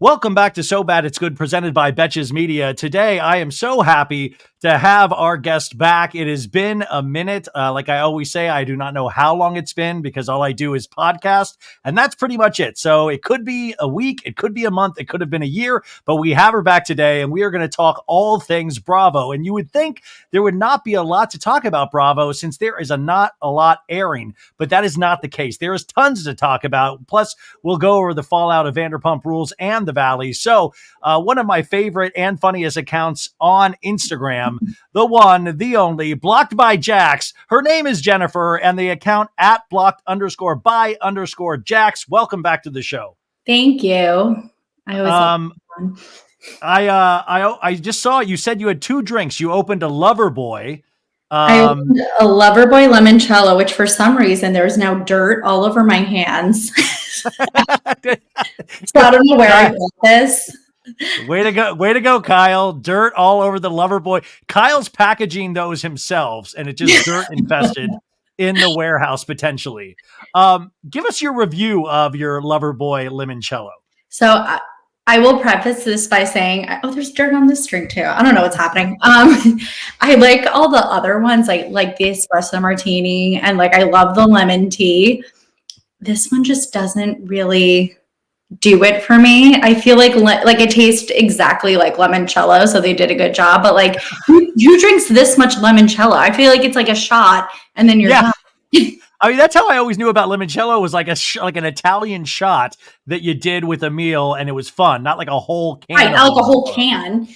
Welcome back to So Bad It's Good, presented by Betches Media. Today, I am so happy to have our guest back. It has been a minute. Like I always say, I do not know how long it's been because all I do is podcast, and that's pretty much it. So it could be a week, it could be a month, it could have been a year, but we have her back today, and we are going to talk all things Bravo. And you would think there would not be a lot to talk about Bravo since there is not a lot airing, but that is not the case. There is tons to talk about. Plus, we'll go over the fallout of Vanderpump Rules and The Valley. So one of my favorite and funniest accounts on Instagram, the one, the only, Blocked by Jax. Her name is Jennifer, and the account at blocked_by_Jax. Welcome back to the show. Thank you. I always I just saw you said you had two drinks. You opened a Loverboy. I opened a Loverboy limoncello, which for some reason there's now dirt all over my hands. So I don't know where I got this. Way to go, Kyle. Dirt all over the Loverboy. Kyle's packaging those himself, and it's just dirt infested in the warehouse potentially. Give us your review of your Loverboy limoncello. So I will preface this by saying, oh, there's dirt on this drink too. I don't know what's happening. I like all the other ones, like the espresso martini, and I love the lemon tea. This one just doesn't really do it for me. I feel like it tastes exactly like limoncello, so they did a good job. But who drinks this much limoncello? I feel like it's like a shot, and then you're done. I mean, that's how I always knew about limoncello, was like an Italian shot that you did with a meal, and it was fun, not like a whole can. Right, not like a whole can.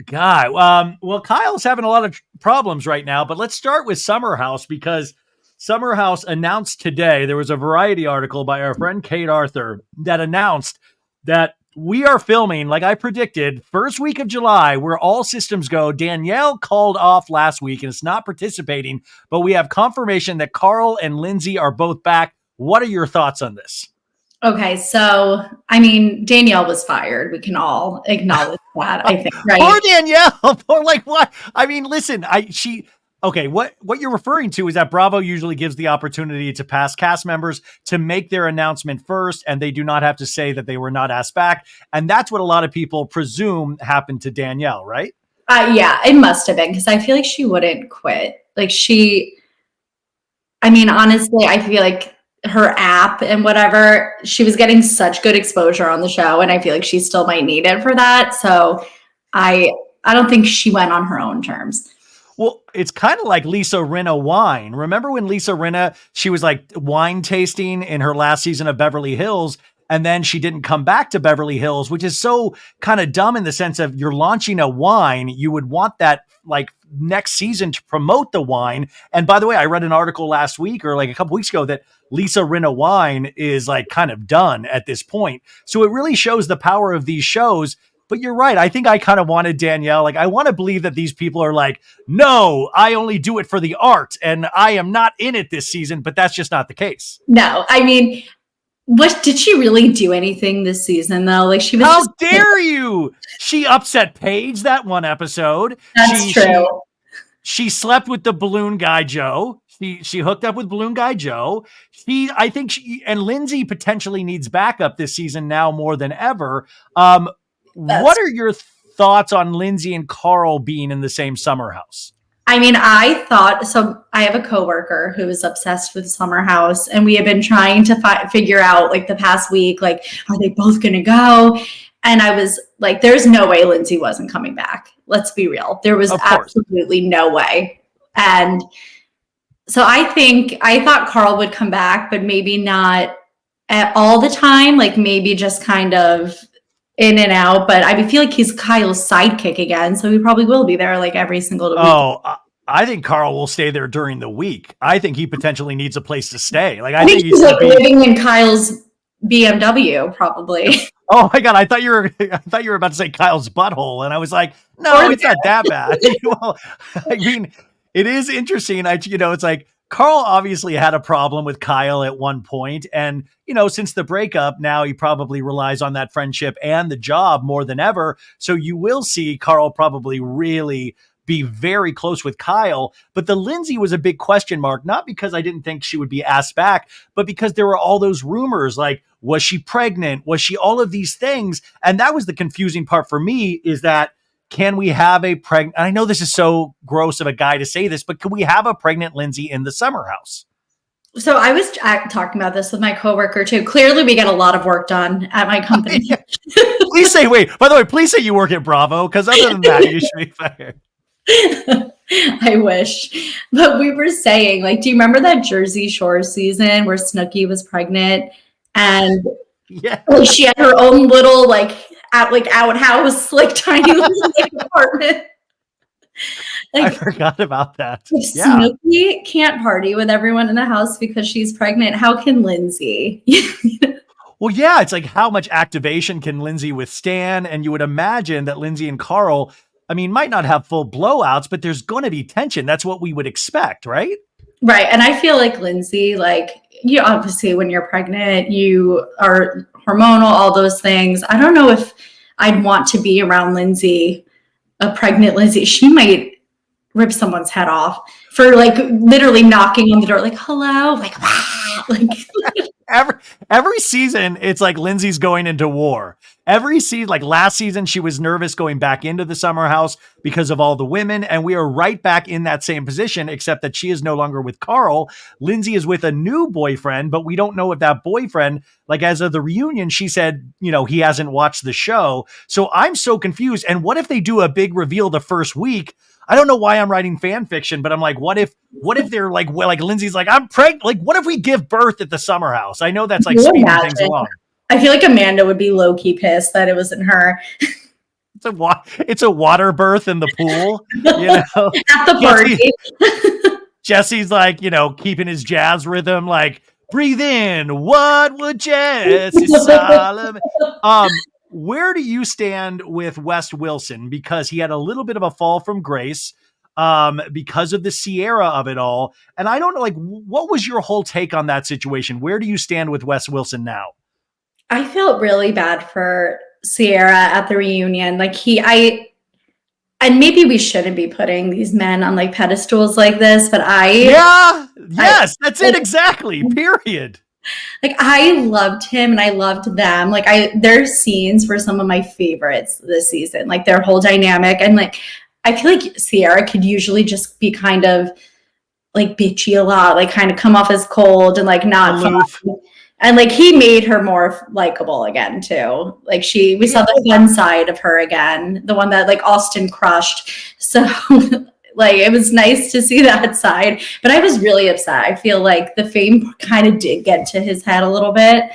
God, well, Kyle's having a lot of problems right now, but let's start with Summer House, because Summer House announced today, there was a Variety article by our friend Kate Arthur that announced that we are filming, like I predicted, first week of July, where all systems go. Danielle called off last week and is not participating, but we have confirmation that Carl and Lindsay are both back. What are your thoughts on this? Okay, so, I mean, Danielle was fired. We can all acknowledge that, I think, right? Poor Danielle. Poor, what? I mean, listen, okay, what you're referring to is that Bravo usually gives the opportunity to past cast members to make their announcement first, and they do not have to say that they were not asked back. And that's what a lot of people presume happened to Danielle, right? Yeah, it must have been, because I feel like she wouldn't quit. Honestly, I feel like her app and whatever, she was getting such good exposure on the show, and I feel like she still might need it for that. So I don't think she went on her own terms. Well, it's kind of like Lisa Rinna wine. Remember when Lisa Rinna, she was like wine tasting in her last season of Beverly Hills, and then she didn't come back to Beverly Hills, which is so kind of dumb in the sense of you're launching a wine. You would want that next season to promote the wine. And by the way, I read an article last week or a couple weeks ago that Lisa Rinna wine is kind of done at this point. So it really shows the power of these shows. But you're right. I think I kind of wanted Danielle. I want to believe that these people are no, I only do it for the art and I am not in it this season, but that's just not the case. No, I mean, what did she really do anything this season though? She was. How dare you? She upset Paige that one episode. That's true. She slept with the balloon guy, Joe. She hooked up with balloon guy Joe. And Lindsay potentially needs backup this season now more than ever. What are your thoughts on Lindsay and Carl being in the same Summer House? I mean, I have a coworker who is obsessed with Summer House, and we have been trying to figure out the past week, are they both going to go? And I was like, there's no way Lindsay wasn't coming back. Let's be real. There was absolutely no way. And so I thought Carl would come back, but maybe not at all the time, maybe just kind of in and out, but I feel like he's Kyle's sidekick again, so he probably will be there every single week. Oh, I think Carl will stay there during the week. I think he potentially needs a place to stay. I think he's living in Kyle's BMW, probably. Oh my God, I thought you were about to say Kyle's butthole, and I was like, no, it's not that bad. Well, I mean, it is interesting. It's Carl obviously had a problem with Kyle at one point, and since the breakup, now he probably relies on that friendship and the job more than ever. So you will see Carl probably really be very close with Kyle. But the Lindsay was a big question mark, not because I didn't think she would be asked back, but because there were all those rumors like, was she pregnant? Was she all of these things? And that was the confusing part for me, is that can we have a pregnant? I know this is so gross of a guy to say this, but can we have a pregnant Lindsay in the summer house? So I was talking about this with my coworker too. Clearly, we get a lot of work done at my company. Please say, wait, by the way, please say you work at Bravo, because other than that, you should be fired. I wish. But we were saying, like, do you remember that Jersey Shore season where Snooki was pregnant and she had her own little outhouse, like tiny little apartment? Like, I forgot about that. If Snooki can't party with everyone in the house because she's pregnant, how can Lindsay? Well, yeah, it's like, how much activation can Lindsay withstand? And you would imagine that Lindsay and Carl, I mean, might not have full blowouts, but there's going to be tension. That's what we would expect, right? Right. And I feel like Lindsay, like, you obviously, when you're pregnant, you are hormonal, all those things. I don't know if I'd want to be around Lindsay, a pregnant Lindsay. She might rip someone's head off for like literally knocking on the door, like, hello, like, like every season, it's like Lindsay's going into war. Every season, like last season, she was nervous going back into the summer house because of all the women. And we are right back in that same position, except that she is no longer with Carl. Lindsay is with a new boyfriend, but we don't know if that boyfriend, like as of the reunion, she said, you know, he hasn't watched the show. So I'm so confused. And what if they do a big reveal the first week? I don't know why I'm writing fan fiction, but I'm like, what if they're like, well, like Lindsay's like, I'm pregnant. Like, what if we give birth at the summer house? I know that's like speeding things along. I feel like Amanda would be low-key pissed that it wasn't her. It's a water birth in the pool, you know, at the party. Jesse's like, you know, keeping his jazz rhythm, like, breathe in. What would Jesse Solomon? Where do you stand with West Wilson? Because he had a little bit of a fall from grace because of the Sierra of it all. And I don't know, like, what was your whole take on that situation? Where do you stand with West Wilson now? I felt really bad for Sierra at the reunion. Like and maybe we shouldn't be putting these men on like pedestals like this, but that's it exactly. Period. Like, I loved him and I loved them. Like, their scenes were some of my favorites this season, like their whole dynamic. And like, I feel like Sierra could usually just be kind of like bitchy a lot, like kind of come off as cold and like not fun. And like, he made her more likable again too. Like we saw the fun side of her again, the one that like Austin crushed. So like, it was nice to see that side, but I was really upset. I feel like the fame kind of did get to his head a little bit.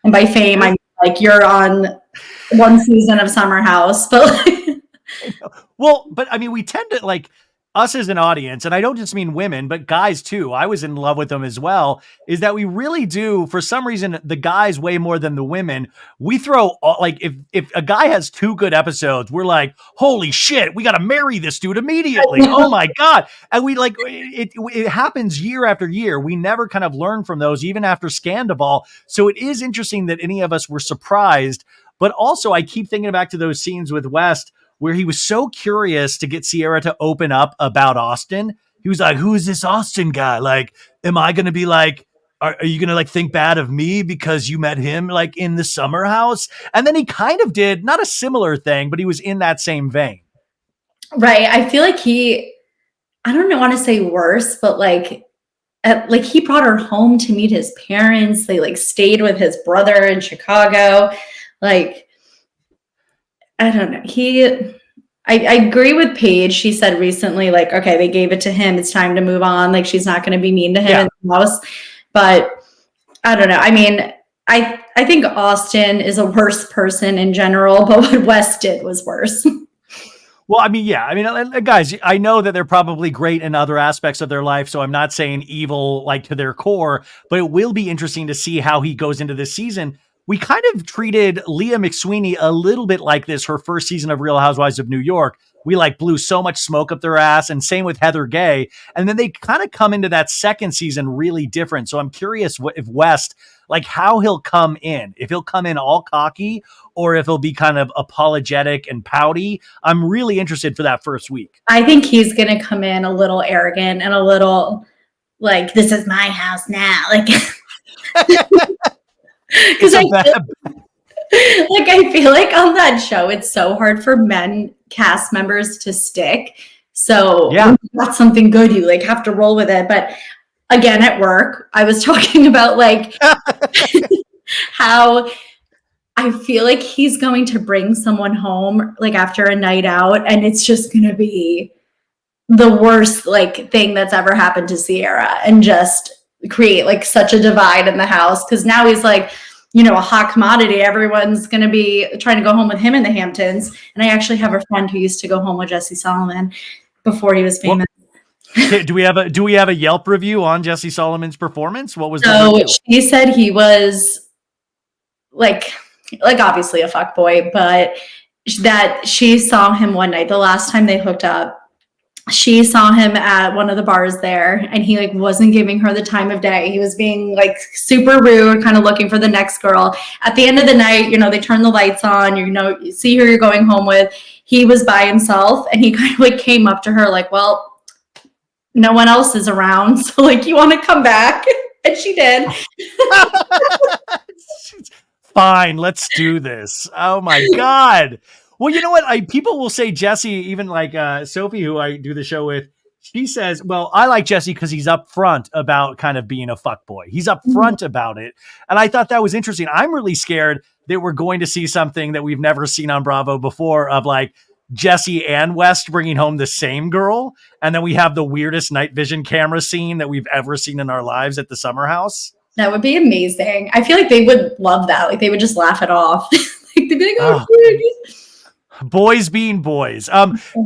And by fame, I mean like, you're on one season of Summer House, but like, well, but I mean, we tend to like, us as an audience, and I don't just mean women, but guys too, I was in love with them as well, is that we really do, for some reason, the guys way more than the women. We throw, like, if a guy has 2 good episodes, we're like, holy shit, we got to marry this dude immediately. Oh my God. And we like, it happens year after year. We never kind of learn from those, even after Scandival. So it is interesting that any of us were surprised. But also, I keep thinking back to those scenes with West, where he was so curious to get Sierra to open up about Austin. He was like, who is this Austin guy? Like, am I going to be like, are you going to like think bad of me because you met him like in the summer house? And then he kind of did not a similar thing, but he was in that same vein. Right. I feel like I don't want to say worse, but like he brought her home to meet his parents. They like stayed with his brother in Chicago. Like, I don't know. I agree with Paige. She said recently, like, okay, they gave it to him. It's time to move on. Like, she's not going to be mean to him in the house. But I don't know. I mean, I think Austin is a worse person in general, but what Wes did was worse. Well, I mean, yeah. I mean, guys, I know that they're probably great in other aspects of their life, so I'm not saying evil like to their core, but it will be interesting to see how he goes into this season. We kind of treated Leah McSweeney a little bit like this, her first season of Real Housewives of New York. We like blew so much smoke up their ass, and same with Heather Gay. And then they kind of come into that second season really different. So I'm curious if West, like how he'll come in, if he'll come in all cocky or if he'll be kind of apologetic and pouty. I'm really interested for that first week. I think he's going to come in a little arrogant and a little like, this is my house now. Like, because I feel like on that show, it's so hard for men cast members to stick. So Yeah. when you got something good, you like have to roll with it. But again, at work, I was talking about like how I feel like he's going to bring someone home like after a night out, and it's just going to be the worst like thing that's ever happened to Sierra, and just create like such a divide in the house. Because now he's like, you know, a hot commodity. Everyone's going to be trying to go home with him in the Hamptons. And I actually have a friend who used to go home with Jesse Solomon before he was famous. Do we have a Yelp review on Jesse Solomon's performance? What was so she said he was like obviously a fuckboy, but that she saw him one night, the last time they hooked up. She saw him at one of the bars there, and he like wasn't giving her the time of day. He was being like super rude, kind of looking for the next girl. At the end of the night, you know, they turn the lights on, you know, you see who you're going home with. He was by himself, and he kind of like came up to her like, well, no one else is around. So like, you want to come back? And she did. Fine, let's do this. Oh my God. Well, you know what? People will say Jesse, even like Sophie, who I do the show with, she says, well, I like Jesse because he's upfront about kind of being a fuckboy. He's upfront about it. And I thought that was interesting. I'm really scared that we're going to see something that we've never seen on Bravo before of like Jesse and West bringing home the same girl. And then we have the weirdest night vision camera scene that we've ever seen in our lives at the summer house. That would be amazing. I feel like they would love that. Like they would just laugh it off. Like they'd be like, oh. Boys being boys.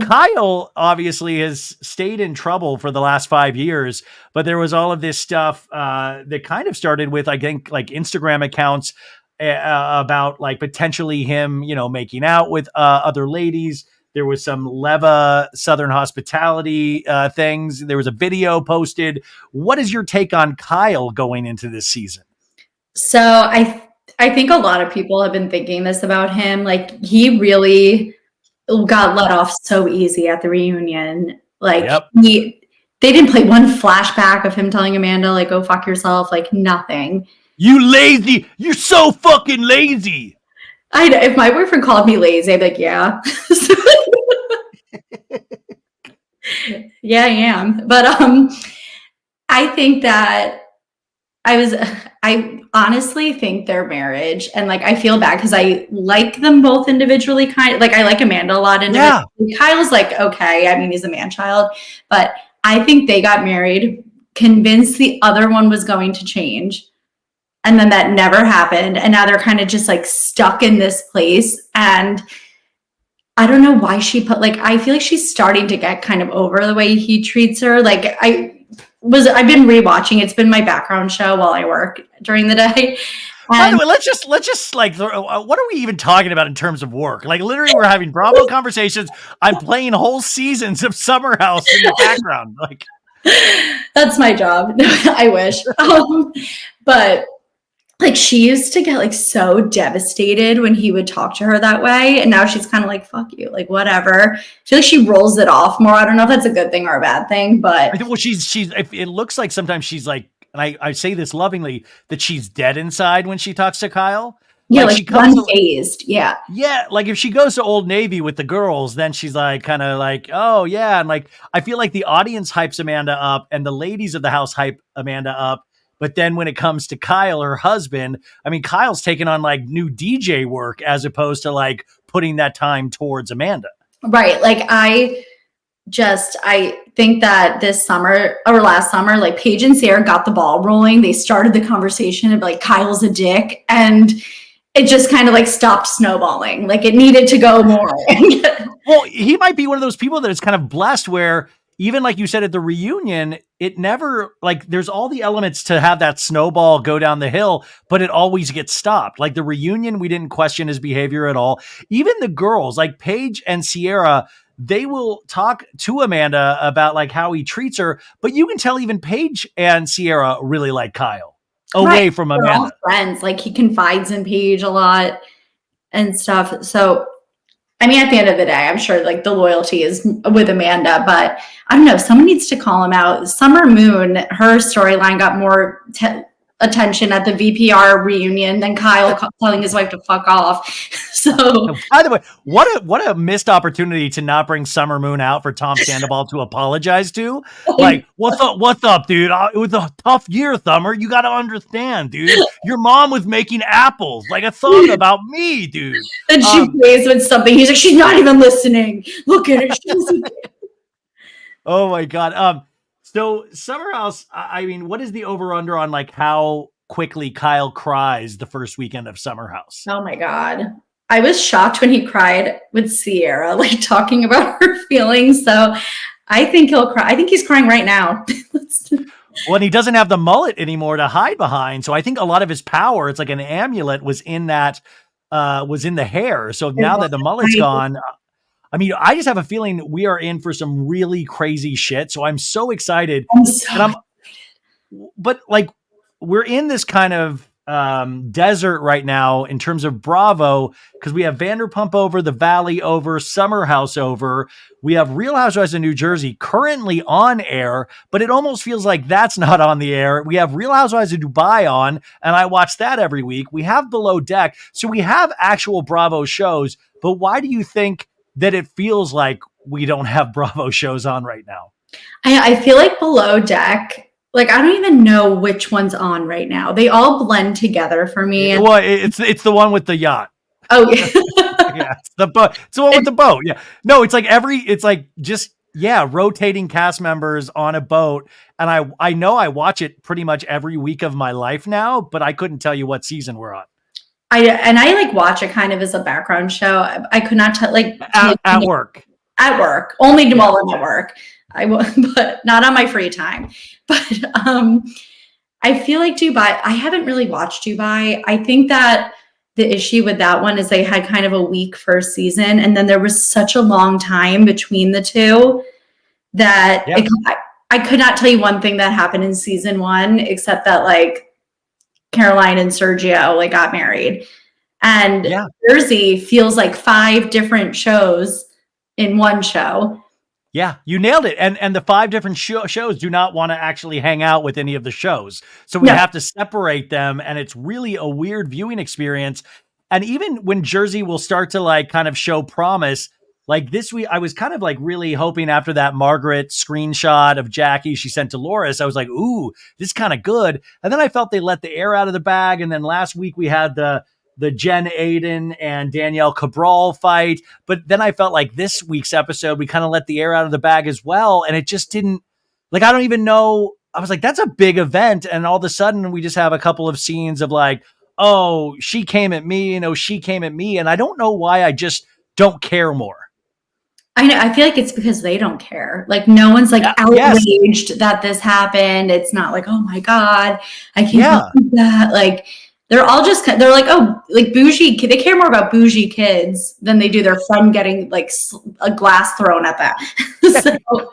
Kyle obviously has stayed in trouble for the last 5 years, but there was all of this stuff that kind of started with, I think, like Instagram accounts about like potentially him, you know, making out with other ladies. There was some Leva Southern Hospitality things. There was a video posted. What is your take on Kyle going into this season? So I think a lot of people have been thinking this about him. Like he really got let off so easy at the reunion. Like they didn't play one flashback of him telling Amanda, like, go fuck yourself. Like nothing. You lazy. You're so fucking lazy. If my boyfriend called me lazy, I'd be like, yeah. Yeah, I am. But I think that I honestly think their marriage, and like I feel bad because I like them both individually, kind of like I like Amanda a lot individually. Yeah. Kyle's like, okay, I mean, he's a man child, but I think they got married, convinced the other one was going to change. And then that never happened. And now they're kind of just like stuck in this place. And I don't know why she I feel like she's starting to get kind of over the way he treats her. Like I've been rewatching. It's been my background show while I work during the day. By the way, let's just like, what are we even talking about in terms of work? Like literally we're having Bravo conversations. I'm playing whole seasons of Summer House in the background. Like that's my job. I wish. But like she used to get like so devastated when he would talk to her that way. And now she's kind of like, fuck you, like whatever. I feel like she rolls it off more. I don't know if that's a good thing or a bad thing, but. Well, it looks like sometimes she's like, and I say this lovingly, that she's dead inside when she talks to Kyle. Yeah, like she comes unfazed. Yeah. Yeah. Like if she goes to Old Navy with the girls, then she's like, kind of like, oh yeah. And like, I feel like the audience hypes Amanda up and the ladies of the house hype Amanda up. But then when it comes to Kyle, her husband, I mean, Kyle's taking on like new DJ work as opposed to like putting that time towards Amanda. Right. Like I think that this summer or last summer, like Paige and Sarah got the ball rolling. They started the conversation of like, Kyle's a dick. And it just kind of like stopped snowballing. Like it needed to go more. Well, he might be one of those people that is kind of blessed where even like you said at the reunion, it never like there's all the elements to have that snowball go down the hill, but it always gets stopped. Like the reunion, we didn't question his behavior at all. Even the girls like Paige and Sierra, they will talk to Amanda about like how he treats her, but you can tell even Paige and Sierra really like Kyle. Right. away from They're all Amanda. friends. Like he confides in Paige a lot and stuff. So I mean, at the end of the day, I'm sure like the loyalty is with Amanda, but I don't know. Someone needs to call him out. Summer Moon, her storyline got more attention at the VPR reunion than Kyle telling his wife to fuck off. So, By the way, what a missed opportunity to not bring Summer Moon out for Tom Sandoval to apologize to. Like, what's up, dude? It was a tough year, Summer. You got to understand, dude. Your mom was making apples, like a song about me, dude. And she plays with something. He's like, she's not even listening. Look at her. Oh my god. So Summer House. I mean, what is the over under on like how quickly Kyle cries the first weekend of Summer House? Oh my god. I was shocked when he cried with Sierra, like talking about her feelings. So I think he'll cry. I think he's crying right now. Well, and he doesn't have the mullet anymore to hide behind. So I think a lot of his power, it's like an amulet, was in the hair. So now that the mullet's gone, I mean, I just have a feeling we are in for some really crazy shit. So I'm so excited. But like, we're in this kind of desert right now in terms of Bravo, because we have Vanderpump over, The Valley over, Summer House over. We have Real Housewives of New Jersey currently on air, but it almost feels like that's not on the air. We have Real Housewives of Dubai on, and I watch that every week. We have Below Deck. So we have actual Bravo shows, but why do you think that it feels like we don't have Bravo shows on right now? I feel like Below Deck, like I don't even know which one's on right now. They all blend together for me. Well, it's the one with the yacht. Oh yeah. Yeah, it's the boat. It's the one with the boat. Yeah. No, it's like rotating cast members on a boat. And I know I watch it pretty much every week of my life now, but I couldn't tell you what season we're on. I like watch it kind of as a background show. I could not tell at work. At work. Only while I'm at work. I will, but not on my free time. But I feel like Dubai, I haven't really watched Dubai. I think that the issue with that one is they had kind of a weak first season, and then there was such a long time between the two that I could not tell you one thing that happened in season one, except that like Caroline and Sergio like got married. And Jersey feels like 5 different shows in one show. Yeah, you nailed it. And the 5 different shows do not want to actually hang out with any of the shows. So we have to separate them, and it's really a weird viewing experience. And even when Jersey will start to like kind of show promise, like this week, I was kind of like really hoping after that Margaret screenshot of Jackie she sent to Loris, I was like, ooh, this is kind of good. And then I felt they let the air out of the bag. And then last week we had the Jen Aiden and Danielle Cabral fight. But then I felt like this week's episode, we kind of let the air out of the bag as well. And it just didn't, like, I don't even know. I was like, that's a big event. And all of a sudden we just have a couple of scenes of like, oh, she came at me, she came at me. And I don't know why I just don't care more. I know. I feel like it's because they don't care. Like no one's like outraged that this happened. It's not like, oh my God, I can't believe that. Like, they're all just, they're like, oh, like bougie, they care more about bougie kids than they do their friend getting like a glass thrown at them. So.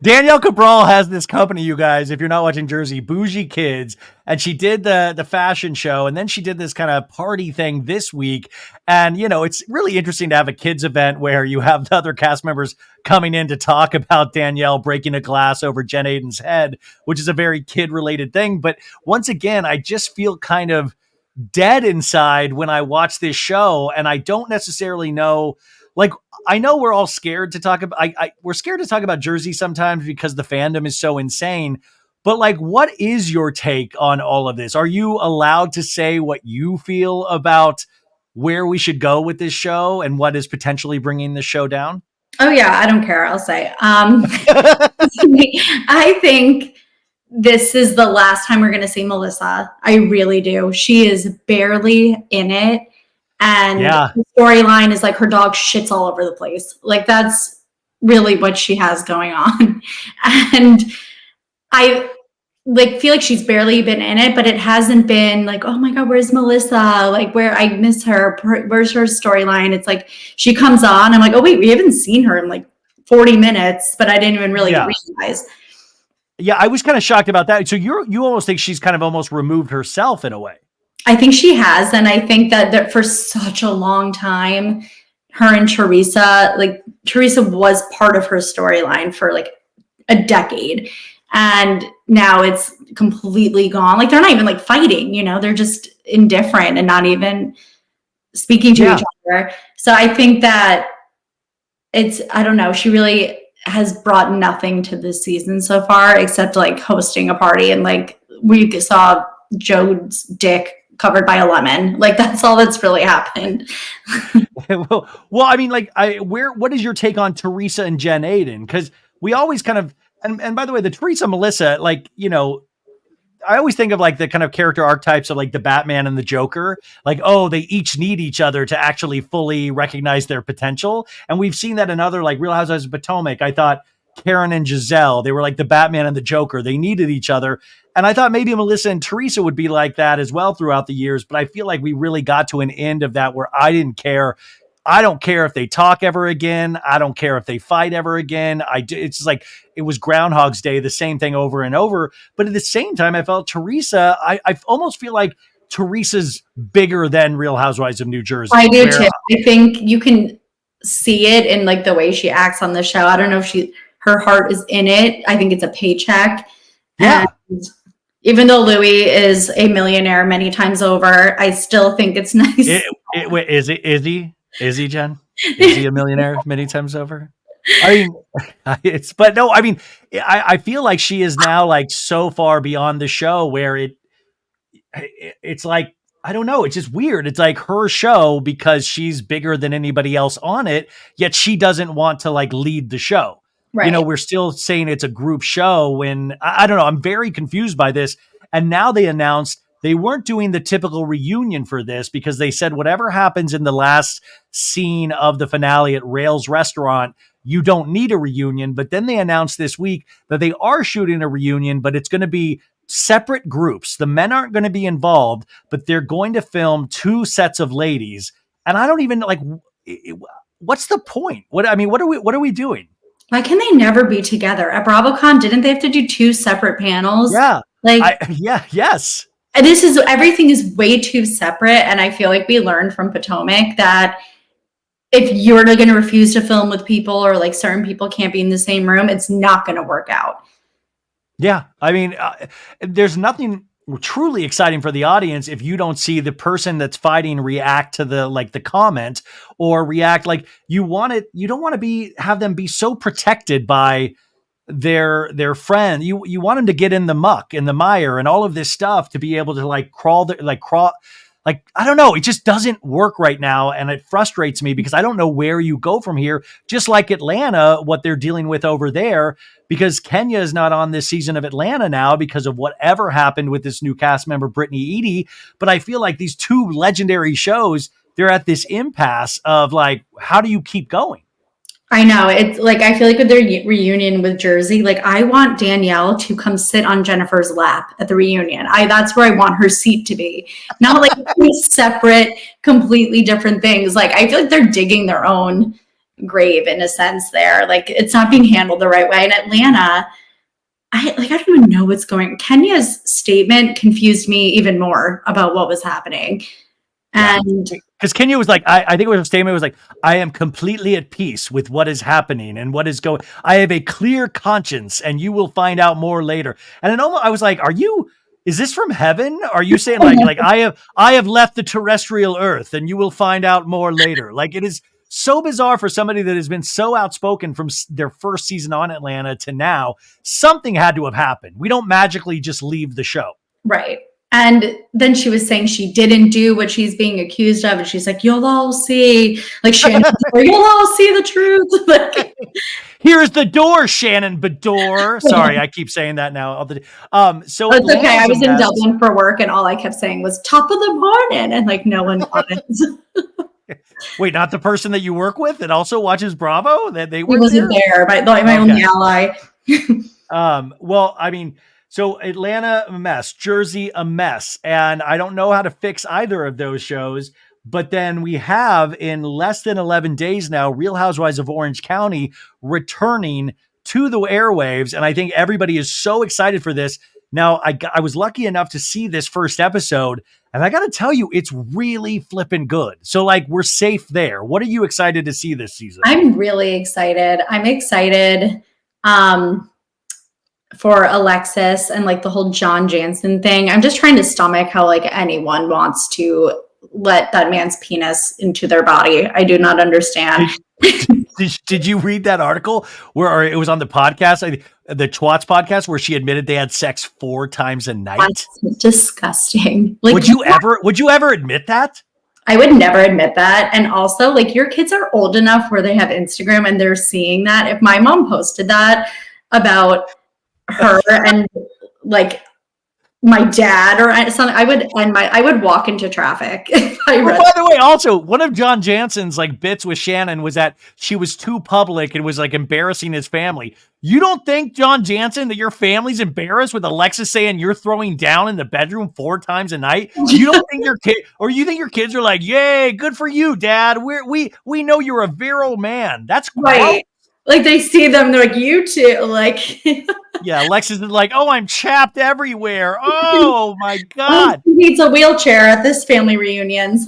Danielle Cabral has this company, you guys, if you're not watching Jersey, Bougie Kids. And she did the fashion show. And then she did this kind of party thing this week. And, it's really interesting to have a kids event where you have the other cast members coming in to talk about Danielle breaking a glass over Jen Aiden's head, which is a very kid related thing. But once again, I just feel kind of dead inside when I watch this show, and I don't necessarily know. Like, I know we're all scared to talk about. We're scared to talk about Jersey sometimes because the fandom is so insane. But like, what is your take on all of this? Are you allowed to say what you feel about where we should go with this show and what is potentially bringing the show down? Oh yeah, I don't care. I'll say. I think this is the last time we're going to see Melissa. I really do. She is barely in it. And the storyline is like her dog shits all over the place. Like that's really what she has going on. And I like feel like she's barely been in it, but it hasn't been like, oh my God, where's Melissa? Like where I miss her. Where's her storyline? It's like she comes on. I'm like, oh wait, we haven't seen her in like 40 minutes, but I didn't even really realize. Yeah, I was kind of shocked about that. So you almost think she's kind of almost removed herself in a way. I think she has, and I think that for such a long time, her and Teresa, like Teresa was part of her storyline for like a decade, and now it's completely gone. Like they're not even like fighting, they're just indifferent and not even speaking to Yeah. each other. So I think that I don't know, she really has brought nothing to this season so far except like hosting a party and like we saw Joe's dick covered by a lemon. Like that's all that's really happened. well, I mean, like, what is your take on Teresa and Jen Aiden? Because we always kind of, and by the way, the Teresa Melissa, like, I always think of like the kind of character archetypes of like the Batman and the Joker, like, oh, they each need each other to actually fully recognize their potential. And we've seen that in other like Real Housewives of Potomac. I thought Karen and Giselle, they were like the Batman and the Joker. They needed each other. And I thought maybe Melissa and Teresa would be like that as well throughout the years. But I feel like we really got to an end of that where I didn't care. I don't care if they talk ever again. I don't care if they fight ever again. It's just like it was Groundhog's Day, the same thing over and over. But at the same time, I felt Teresa, I almost feel like Teresa's bigger than Real Housewives of New Jersey. I do too. I think you can see it in like the way she acts on the show. I don't know if her heart is in it. I think it's a paycheck. Yeah. And even though Louis is a millionaire many times over, I still think it's nice. Is he, Jen? Is he a millionaire many times over? I mean, I feel like she is now like so far beyond the show where it's like, I don't know. It's just weird. It's like her show because she's bigger than anybody else on it, yet she doesn't want to like lead the show. Right. We're still saying it's a group show when I don't know. I'm very confused by this. And now they announced they weren't doing the typical reunion for this because they said whatever happens in the last scene of the finale at Rail's restaurant, you don't need a reunion. But then they announced this week that they are shooting a reunion, but it's going to be separate groups. The men aren't going to be involved, but they're going to film 2 sets of ladies. And I don't even like, what's the point? What are we doing? Why can they never be together? At BravoCon, didn't they have to do 2 separate panels? Yeah. Yes. Everything is way too separate. And I feel like we learned from Potomac that if you're going to refuse to film with people or like certain people can't be in the same room, it's not going to work out. Yeah. I mean, there's nothing truly exciting for the audience if you don't see the person that's fighting react to the comment or react like you don't want to have them be so protected by their friend. You want them to get in the muck and the mire and all of this stuff to be able to like crawl. I don't know. It just doesn't work right now. And it frustrates me because I don't know where you go from here. Just like Atlanta, what they're dealing with over there, because Kenya is not on this season of Atlanta now because of whatever happened with this new cast member, Brittany Eady. But I feel like these 2 legendary shows, they're at this impasse of like, how do you keep going? I know. It's like, I feel like with their reunion with Jersey, like I want Danielle to come sit on Jennifer's lap at the reunion. That's where I want her seat to be. Not like separate, completely different things. Like I feel like they're digging their own grave in a sense there. Like it's not being handled the right way. In Atlanta, I don't even know what's going on. Kenya's statement confused me even more about what was happening. And because Kenya was like, I think it was a statement. It was like, I am completely at peace with what is happening and what is going. I have a clear conscience, and you will find out more later. And then I was like, is this from heaven? Are you saying like I have left the terrestrial earth, and you will find out more later? Like it is so bizarre for somebody that has been so outspoken from their first season on Atlanta to now. Something had to have happened. We don't magically just leave the show, right? And then she was saying she didn't do what she's being accused of. And she's like, you'll all see. Like, Shannon, you'll all see the truth. Like, here's the door, Shannon Bedore. Sorry, I keep saying that now. So it's okay. I was in Dublin for work, and all I kept saying was top of the morning. And like, no one got it. Wait, not the person that you work with that also watches Bravo? That they were wasn't there, but my only ally. Well, I mean, so Atlanta, a mess. Jersey, a mess. And I don't know how to fix either of those shows. But then we have in less than 11 days now, Real Housewives of Orange County returning to the airwaves. And I think everybody is so excited for this. Now, I was lucky enough to see this first episode, and I got to tell you, it's really flipping good. So, like, we're safe there. What are you excited to see this season? I'm really excited. I'm excited for Alexis and like the whole John Jansen thing. I'm just trying to stomach how like anyone wants to let that man's penis into their body. I do not understand. Did you read that article where it was on the podcast, the Twats podcast, where she admitted they had sex 4 times a night? That's disgusting. Like, would you ever admit that? I would never admit that. And also, like, your kids are old enough where they have Instagram and they're seeing that. If my mom posted that about her and like my dad or something, I would walk into traffic if I read. By the way, also one of John Jansen's like bits with Shannon was that she was too public and was like embarrassing his family. You don't think, John Jansen, that your family's embarrassed with Alexis saying you're throwing down in the bedroom 4 times a night? You don't think your kid, or you think your kids are like, "Yay, good for you, Dad. We know you're a virile man." That's right. Gross. Like they see them, they're like, "You too." Like, yeah, Alexis is like, "Oh, I'm chapped everywhere. Oh my God." He needs a wheelchair at this family reunion.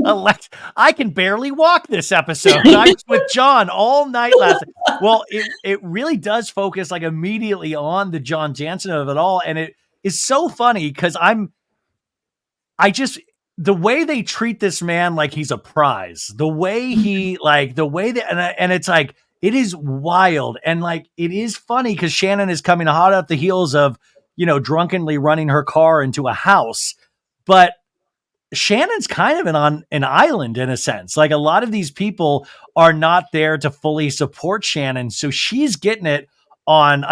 Alexa, I can barely walk this episode. I was with John all night last night. Well, it really does focus like immediately on the John Jansen of it all. And it is so funny because the way they treat this man like he's a prize, the way that, and it's like, it is wild. And like, it is funny because Shannon is coming hot up the heels of, drunkenly running her car into a house. But Shannon's kind of on an island in a sense. Like a lot of these people are not there to fully support Shannon. So she's getting it on,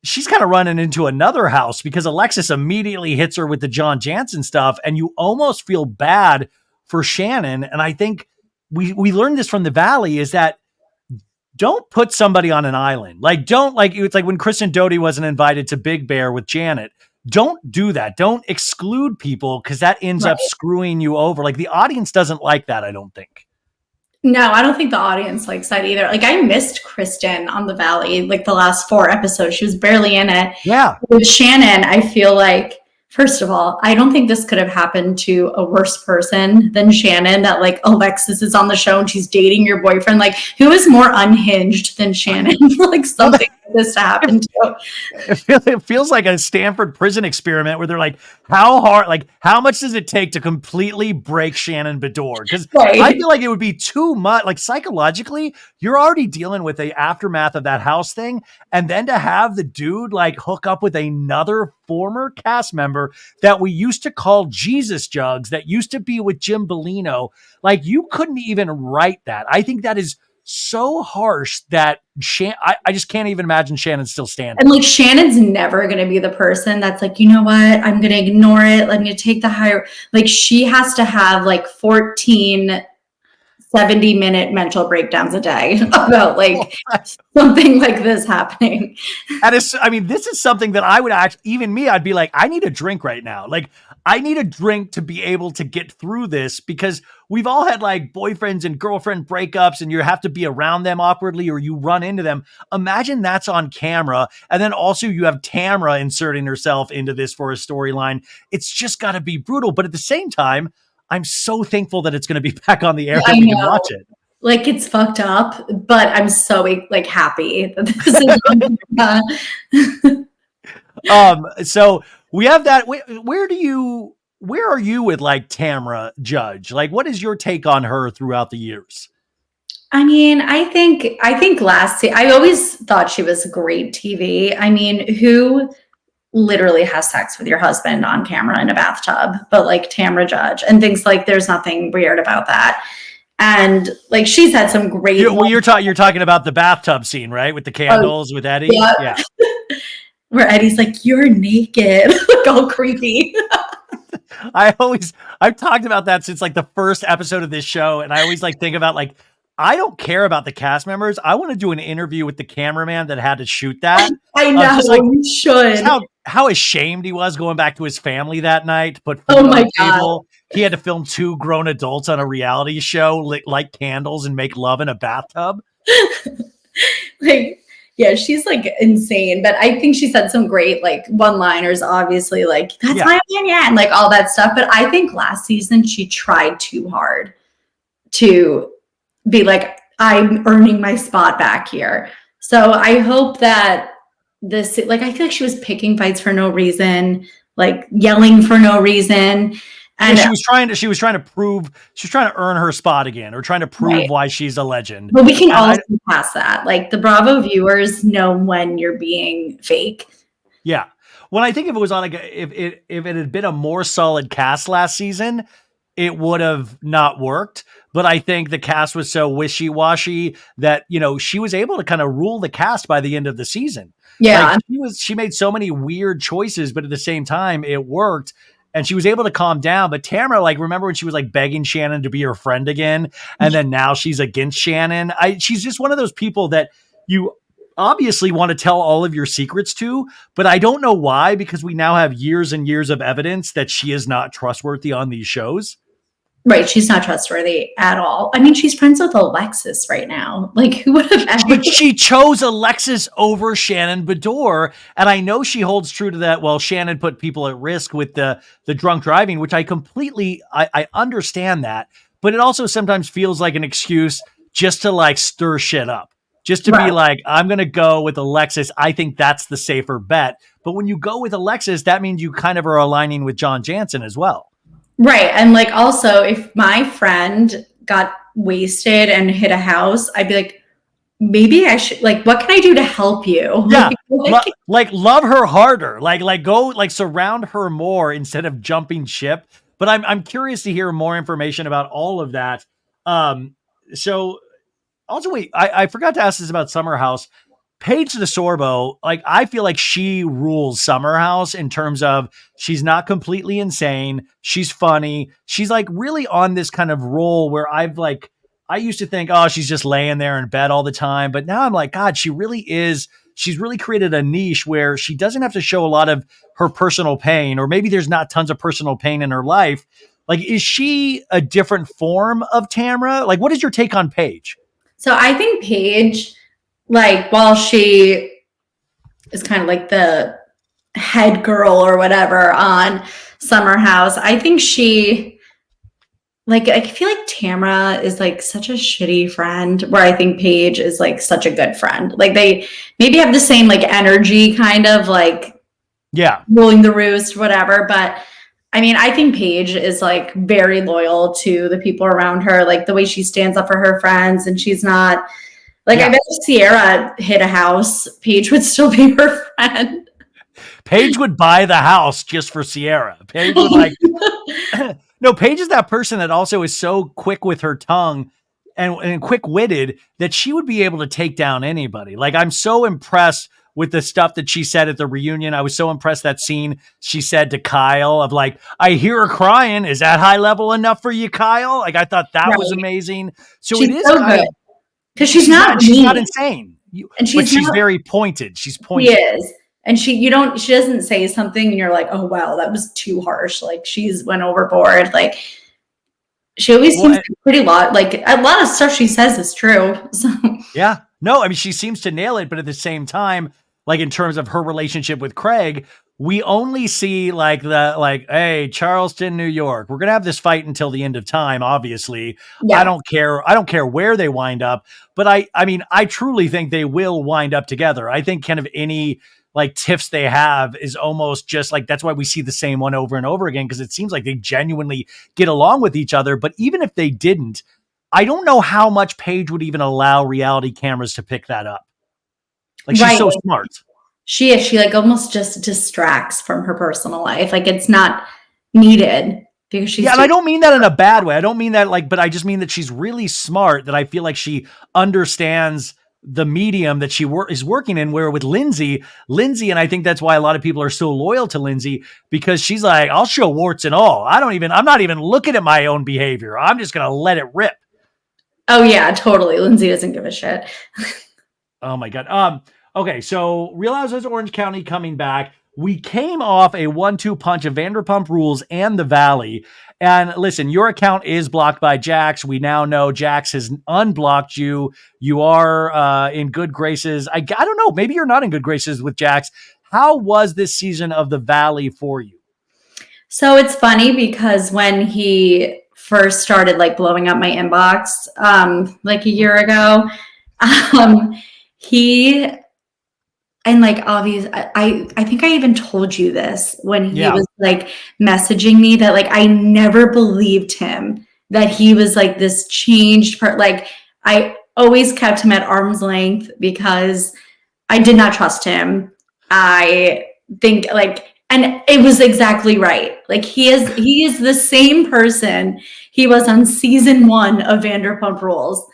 she's kind of running into another house because Alexis immediately hits her with the John Jansen stuff. And you almost feel bad for Shannon. And I think we learned this from the Valley is that don't put somebody on an island. It's like when Kristen Doty wasn't invited to Big Bear with Janet. Don't do that. Don't exclude people because that ends up screwing you over. Like the audience doesn't like that, I don't think. No, I don't think the audience likes that either. Like I missed Kristen on the Valley, like the last 4 episodes. She was barely in it. Yeah. With Shannon, I feel like, first of all, I don't think this could have happened to a worse person than Shannon, that like Alexis is on the show and she's dating your boyfriend. Like who is more unhinged than Shannon for like something like this to happen to? It feels like a Stanford prison experiment where they're like, how much does it take to completely break Shannon Bedore? Because I feel like it would be too much. Like psychologically, you're already dealing with the aftermath of that house thing. And then to have the dude like hook up with another former cast member that we used to call Jesus Jugs, that used to be with Jim Bellino. Like you couldn't even write that. I think that is so harsh that I just can't even imagine Shannon's still standing. And like Shannon's never going to be the person that's like, you know what, I'm going to ignore it. Let me take the higher. Like she has to have like 14 70-minute mental breakdowns a day about like something like this happening. This is something that I would I'd be like, I need a drink right now. Like I need a drink to be able to get through this because we've all had like boyfriends and girlfriend breakups and you have to be around them awkwardly or you run into them. Imagine that's on camera. And then also you have Tamra inserting herself into this for a storyline. It's just got to be brutal. But at the same time, I'm so thankful that it's going to be back on the air and we can watch it. Like it's fucked up, but I'm so like happy that this is So we have that. Where are you with like Tamra Judge? Like, what is your take on her throughout the years? I mean, I think I always thought she was great TV. I mean, who literally has sex with your husband on camera in a bathtub, but like Tamra Judge and things like there's nothing weird about that. And like she's had some great. You're talking about the bathtub scene, right? With the candles with Eddie. Yeah. Where Eddie's like, "You're naked," like all creepy. I've talked about that since like the first episode of this show, and I always like think about like, I don't care about the cast members. I want to do an interview with the cameraman that had to shoot that. I know, you should. How ashamed he was going back to his family that night to put food on the table. He had to film 2 grown adults on a reality show, light candles and make love in a bathtub. Like, yeah, she's like insane. But I think she said some great like one-liners, obviously, like, that's my opinion, and like all that stuff. But I think last season she tried too hard to be like, I'm earning my spot back here. So I hope that this, like, I feel like she was picking fights for no reason, like yelling for no reason. And she was trying to earn her spot again, or trying to prove why she's a legend. But we can also pass that. Like, the Bravo viewers know when you're being fake. Yeah. When I think if it was on like if it had been a more solid cast last season, it would have not worked. But I think the cast was so wishy-washy that, she was able to kind of rule the cast by the end of the season. Yeah. Like, she made so many weird choices, but at the same time it worked. And she was able to calm down. But Tamara, like, remember when she was like begging Shannon to be her friend again? And then now she's against Shannon. She's just one of those people that you obviously want to tell all of your secrets to, but I don't know why, because we now have years and years of evidence that she is not trustworthy on these shows. Right. She's not trustworthy at all. I mean, she's friends with Alexis right now. Like, who would have ever? She chose Alexis over Shannon Bedore. And I know she holds true to that. Well, Shannon put people at risk with the drunk driving, which I understand that. But it also sometimes feels like an excuse just to like stir shit up. Just to be like, I'm going to go with Alexis. I think that's the safer bet. But when you go with Alexis, that means you kind of are aligning with John Jansen as well. Right. And like, also, if my friend got wasted and hit a house, I'd be like, maybe I should, like, what can I do to help you? Yeah. Like love her harder. Like go, like surround her more instead of jumping ship. But I'm curious to hear more information about all of that. So also, wait, I forgot to ask this about Summer House. Paige DeSorbo, like, I feel like she rules Summer House in terms of she's not completely insane. She's funny. She's like really on this kind of role where I used to think, oh, she's just laying there in bed all the time. But now I'm like, God, she really is. She's really created a niche where she doesn't have to show a lot of her personal pain, or maybe there's not tons of personal pain in her life. Like, is she a different form of Tamra? Like, what is your take on Paige? So I think Paige, like, while she is kind of like the head girl or whatever on Summer House, I think she, like, I feel like Tamra is like such a shitty friend, where I think Paige is like such a good friend. Like, they maybe have the same like energy, kind of like, yeah, ruling the roost, whatever. But I mean, I think Paige is like very loyal to the people around her, like the way she stands up for her friends, and she's not. Like, I bet if Sierra hit a house, Paige would still be her friend. Paige would buy the house just for Sierra. Paige would like, no, Paige is that person that also is so quick with her tongue and quick-witted that she would be able to take down anybody. Like, I'm so impressed with the stuff that she said at the reunion. I was so impressed that scene she said to Kyle of like, I hear her crying. Is that high level enough for you, Kyle? Like, I thought that was amazing. So she's it is so kind good. of, because she's not insane. And she's very pointed. She's pointed. She is. And she doesn't say something and you're like, oh, wow, that was too harsh. Like, she's went overboard. Like, she always seems pretty like a lot of stuff she says is true. So yeah, no, I mean, she seems to nail it. But at the same time, like, in terms of her relationship with Craig, we only see hey, Charleston, New York, we're going to have this fight until the end of time. Obviously, I don't care where they wind up, but I mean, I truly think they will wind up together. I think kind of any like tiffs they have is almost just like, that's why we see the same one over and over again. Cause it seems like they genuinely get along with each other. But even if they didn't, I don't know how much Paige would even allow reality cameras to pick that up. Like, she's so smart. She like almost just distracts from her personal life. Like, it's not needed because she's. Yeah, and I don't mean that in a bad way. I don't mean that but I just mean that she's really smart, that I feel like she understands the medium that she is working in, where with Lindsay, and I think that's why a lot of people are so loyal to Lindsay, because she's like, I'll show warts and all. I'm not even looking at my own behavior. I'm just going to let it rip. Oh yeah, totally. Lindsay doesn't give a shit. Oh my God. Okay, so Real Housewives of Orange County coming back. we came off a 1-2 punch of Vanderpump Rules and The Valley. And listen, your account is blocked by Jax. We now know Jax has unblocked you. You are in good graces. I don't know. Maybe you're not in good graces with Jax. How was this season of The Valley for you? So it's funny because when he first started like blowing up my inbox, like a year ago, he and like obviously I think I even told you this when he was like messaging me that like I never believed him that he was like this changed part. Like I always kept him at arm's length because I did not trust him. I think like, and it was exactly right. Like he is the same person he was on season 1 of Vanderpump Rules.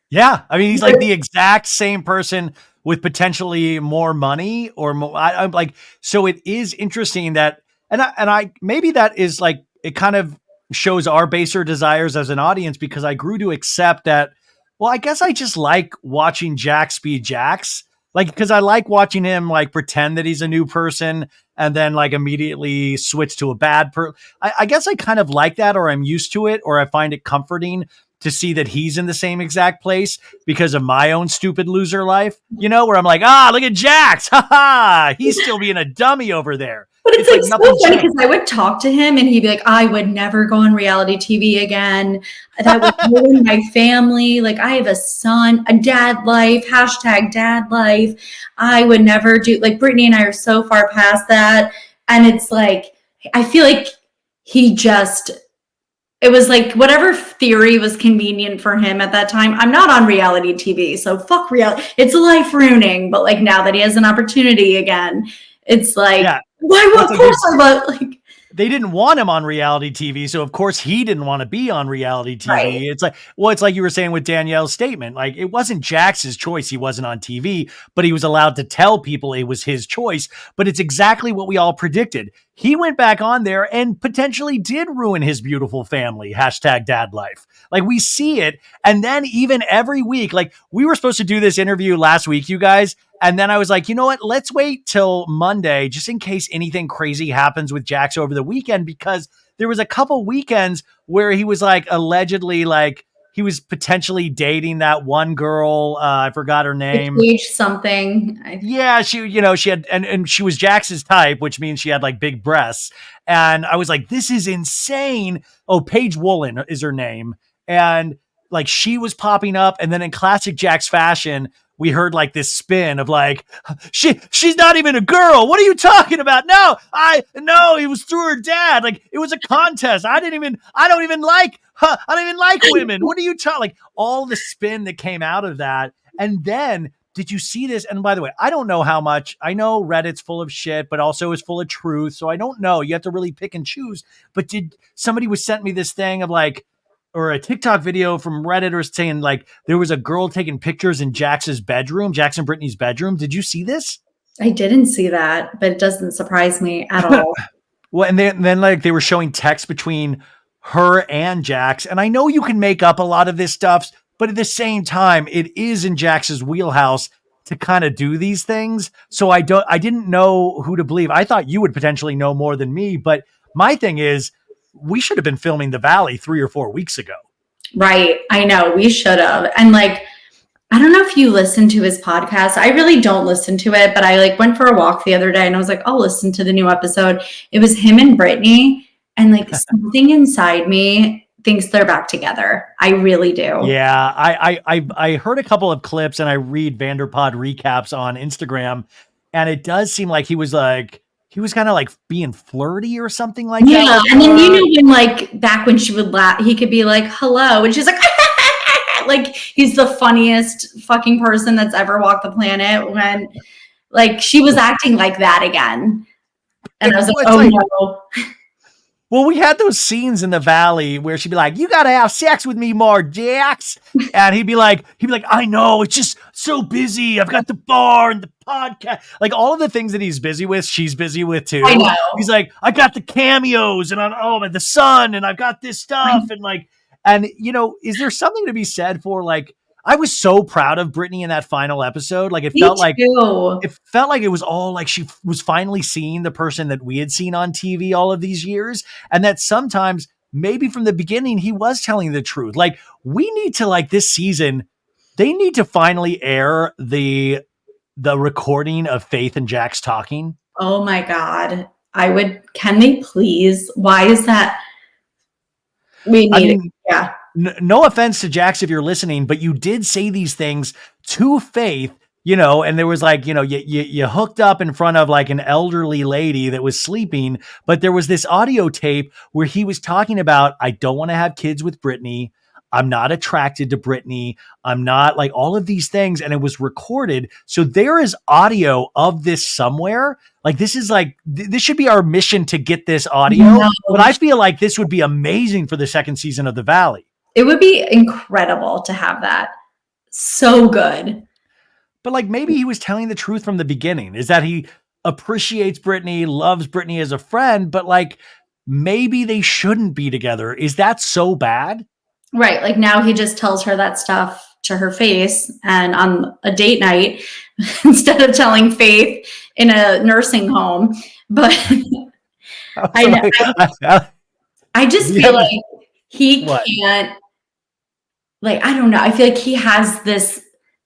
Yeah. I mean, he's like the exact same person with potentially more money or more. I'm like, so it is interesting that, and I maybe that is like, it kind of shows our baser desires as an audience because I grew to accept that, well, I guess I just like watching Jax be Jax. Like, because I like watching him like pretend that he's a new person and then like immediately switch to a bad person. I guess I kind of like that, or I'm used to it, or I find it comforting to see that he's in the same exact place because of my own stupid loser life, you know, where I'm like, look at Jax. Ha ha. He's still being a dummy over there. But it's like so funny because I would talk to him and he'd be like, I would never go on reality TV again. That would ruin my family. Like I have a son, a dad life, #dad life. I would never do, like Brittany and I are so far past that. And it's like, I feel like it was like whatever theory was convenient for him at that time. I'm not on reality TV, so fuck reality. It's life ruining. But like now that he has an opportunity again, it's like, why? Of course I love, like, they didn't want him on reality TV, so of course he didn't want to be on reality TV. Right. It's like, well, it's like you were saying with Danielle's statement. Like it wasn't Jax's choice he wasn't on TV, but he was allowed to tell people it was his choice. But it's exactly what we all predicted. He went back on there and potentially did ruin his beautiful family. #dad life. Like we see it. And then even every week, like we were supposed to do this interview last week, you guys. And then I was like, you know what? Let's wait till Monday just in case anything crazy happens with Jax over the weekend, because there was a couple weekends where he was like allegedly like he was potentially dating that one girl. I forgot her name. Paige something. Yeah, she had, and she was Jax's type, which means she had like big breasts. And I was like, this is insane. Oh, Paige Woolen is her name. And like she was popping up. And then in classic Jax fashion, we heard like this spin of like, she's not even a girl. What are you talking about? No, it was through her dad. Like it was a contest. I don't even like women. What are you talking? Like all the spin that came out of that. And then did you see this? And by the way, I don't know how much. I know Reddit's full of shit, but also is full of truth. So I don't know. You have to really pick and choose. But somebody was sent me this thing of like, or a TikTok video from Reddit or saying like there was a girl taking pictures in Jax's bedroom, Jax and Brittany's bedroom. Did you see this? I didn't see that, but it doesn't surprise me at all. Well, and then like they were showing text between her and Jax. And I know you can make up a lot of this stuff, but at the same time, it is in Jax's wheelhouse to kind of do these things. So I didn't know who to believe. I thought you would potentially know more than me, but my thing is, we should have been filming The Valley 3 or 4 weeks ago. Right. I know we should have. And like, I don't know if you listen to his podcast. I really don't listen to it, but I like went for a walk the other day and I was like, I'll listen to the new episode. It was him and Brittany, and like something inside me thinks they're back together. I really do. Yeah. I heard a couple of clips and I read Vanderpod recaps on Instagram, and it does seem like he was kind of like being flirty or something like that. Yeah, and then when like back when she would laugh, he could be like, hello, and she's like, like he's the funniest fucking person that's ever walked the planet, when like she was acting like that again. And I was like, oh no. Well, we had those scenes in The Valley where she'd be like, you got to have sex with me more, Jax. And he'd be like, I know, it's just so busy. I've got the bar and the podcast. Like all of the things that he's busy with, she's busy with too. I know. He's like, I got the cameos and the sun and I've got this stuff. And like, and you know, is there something to be said for like, I was so proud of Brittany in that final episode. Like Me too. it felt like it was all like she was finally seeing the person that we had seen on TV all of these years. And that sometimes maybe from the beginning, he was telling the truth. Like we need to like this season, they need to finally air the recording of Faith and Jax talking. Oh my God. Can they please? Why is that? We need it. Yeah. No offense to Jax if you're listening, but you did say these things to Faith, and there was like, you hooked up in front of like an elderly lady that was sleeping, but there was this audio tape where he was talking about, I don't want to have kids with Brittany. I'm not attracted to Brittany. I'm not like all of these things. And it was recorded. So there is audio of this somewhere. Like this is like, this should be our mission to get this audio. No. But I feel like this would be amazing for the second season of The Valley. It would be incredible to have that. So good. But like maybe he was telling the truth from the beginning, is that he appreciates Brittany, loves Brittany as a friend, but like maybe they shouldn't be together. Is that so bad? Right. Like now he just tells her that stuff to her face and on a date night instead of telling Faith in a nursing home. But I just feel like he can't, like, I don't know. I feel like he has this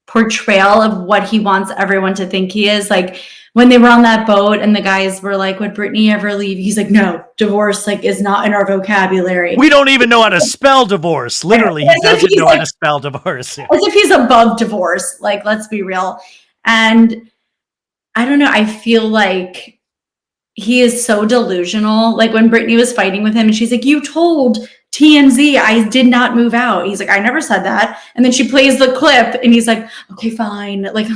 portrayal of what he wants everyone to think he is. Like when they were on that boat and the guys were like, would Brittany ever leave? He's like, no, divorce like is not in our vocabulary. We don't even know how to spell divorce. Literally, he doesn't know how to spell divorce. Yeah. As if he's above divorce. Like, let's be real. And I don't know. I feel like he is so delusional. Like when Brittany was fighting with him and she's like, you told TMZ I did not move out. He's like, I never said that. And then she plays the clip and he's like, okay, fine. Like,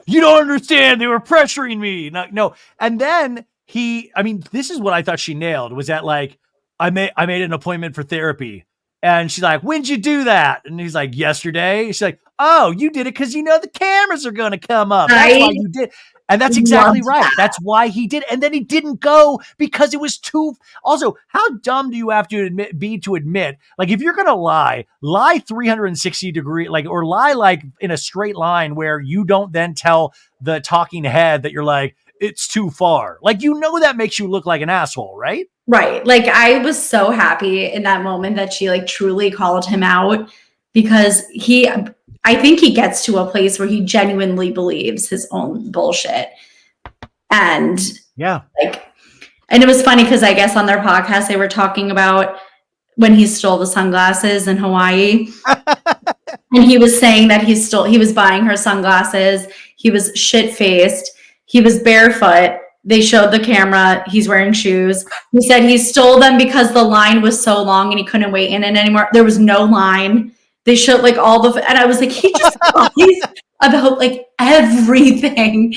you don't understand. They were pressuring me. No. And then this is what I thought she nailed was that like, I made an appointment for therapy. And she's like, when'd you do that? And he's like, yesterday. She's like, oh, you did it because the cameras are going to come up. That's why you did. And that's exactly right. That's why he did. And then he didn't go because it was too. Also, how dumb do you have to admit, like if you're going to lie 360 degree, like, or lie like in a straight line where you don't then tell the talking head that you're like, it's too far. Like, that makes you look like an asshole, right? Right. Like I was so happy in that moment that she like truly called him out because I think he gets to a place where he genuinely believes his own bullshit. And yeah, and it was funny because I guess on their podcast, they were talking about when he stole the sunglasses in Hawaii. And he was saying that he was buying her sunglasses. He was shit-faced. He was barefoot. They showed the camera. He's wearing shoes. He said he stole them because the line was so long and he couldn't wait in it anymore. There was no line. They showed like and I was like, he just lies about like everything.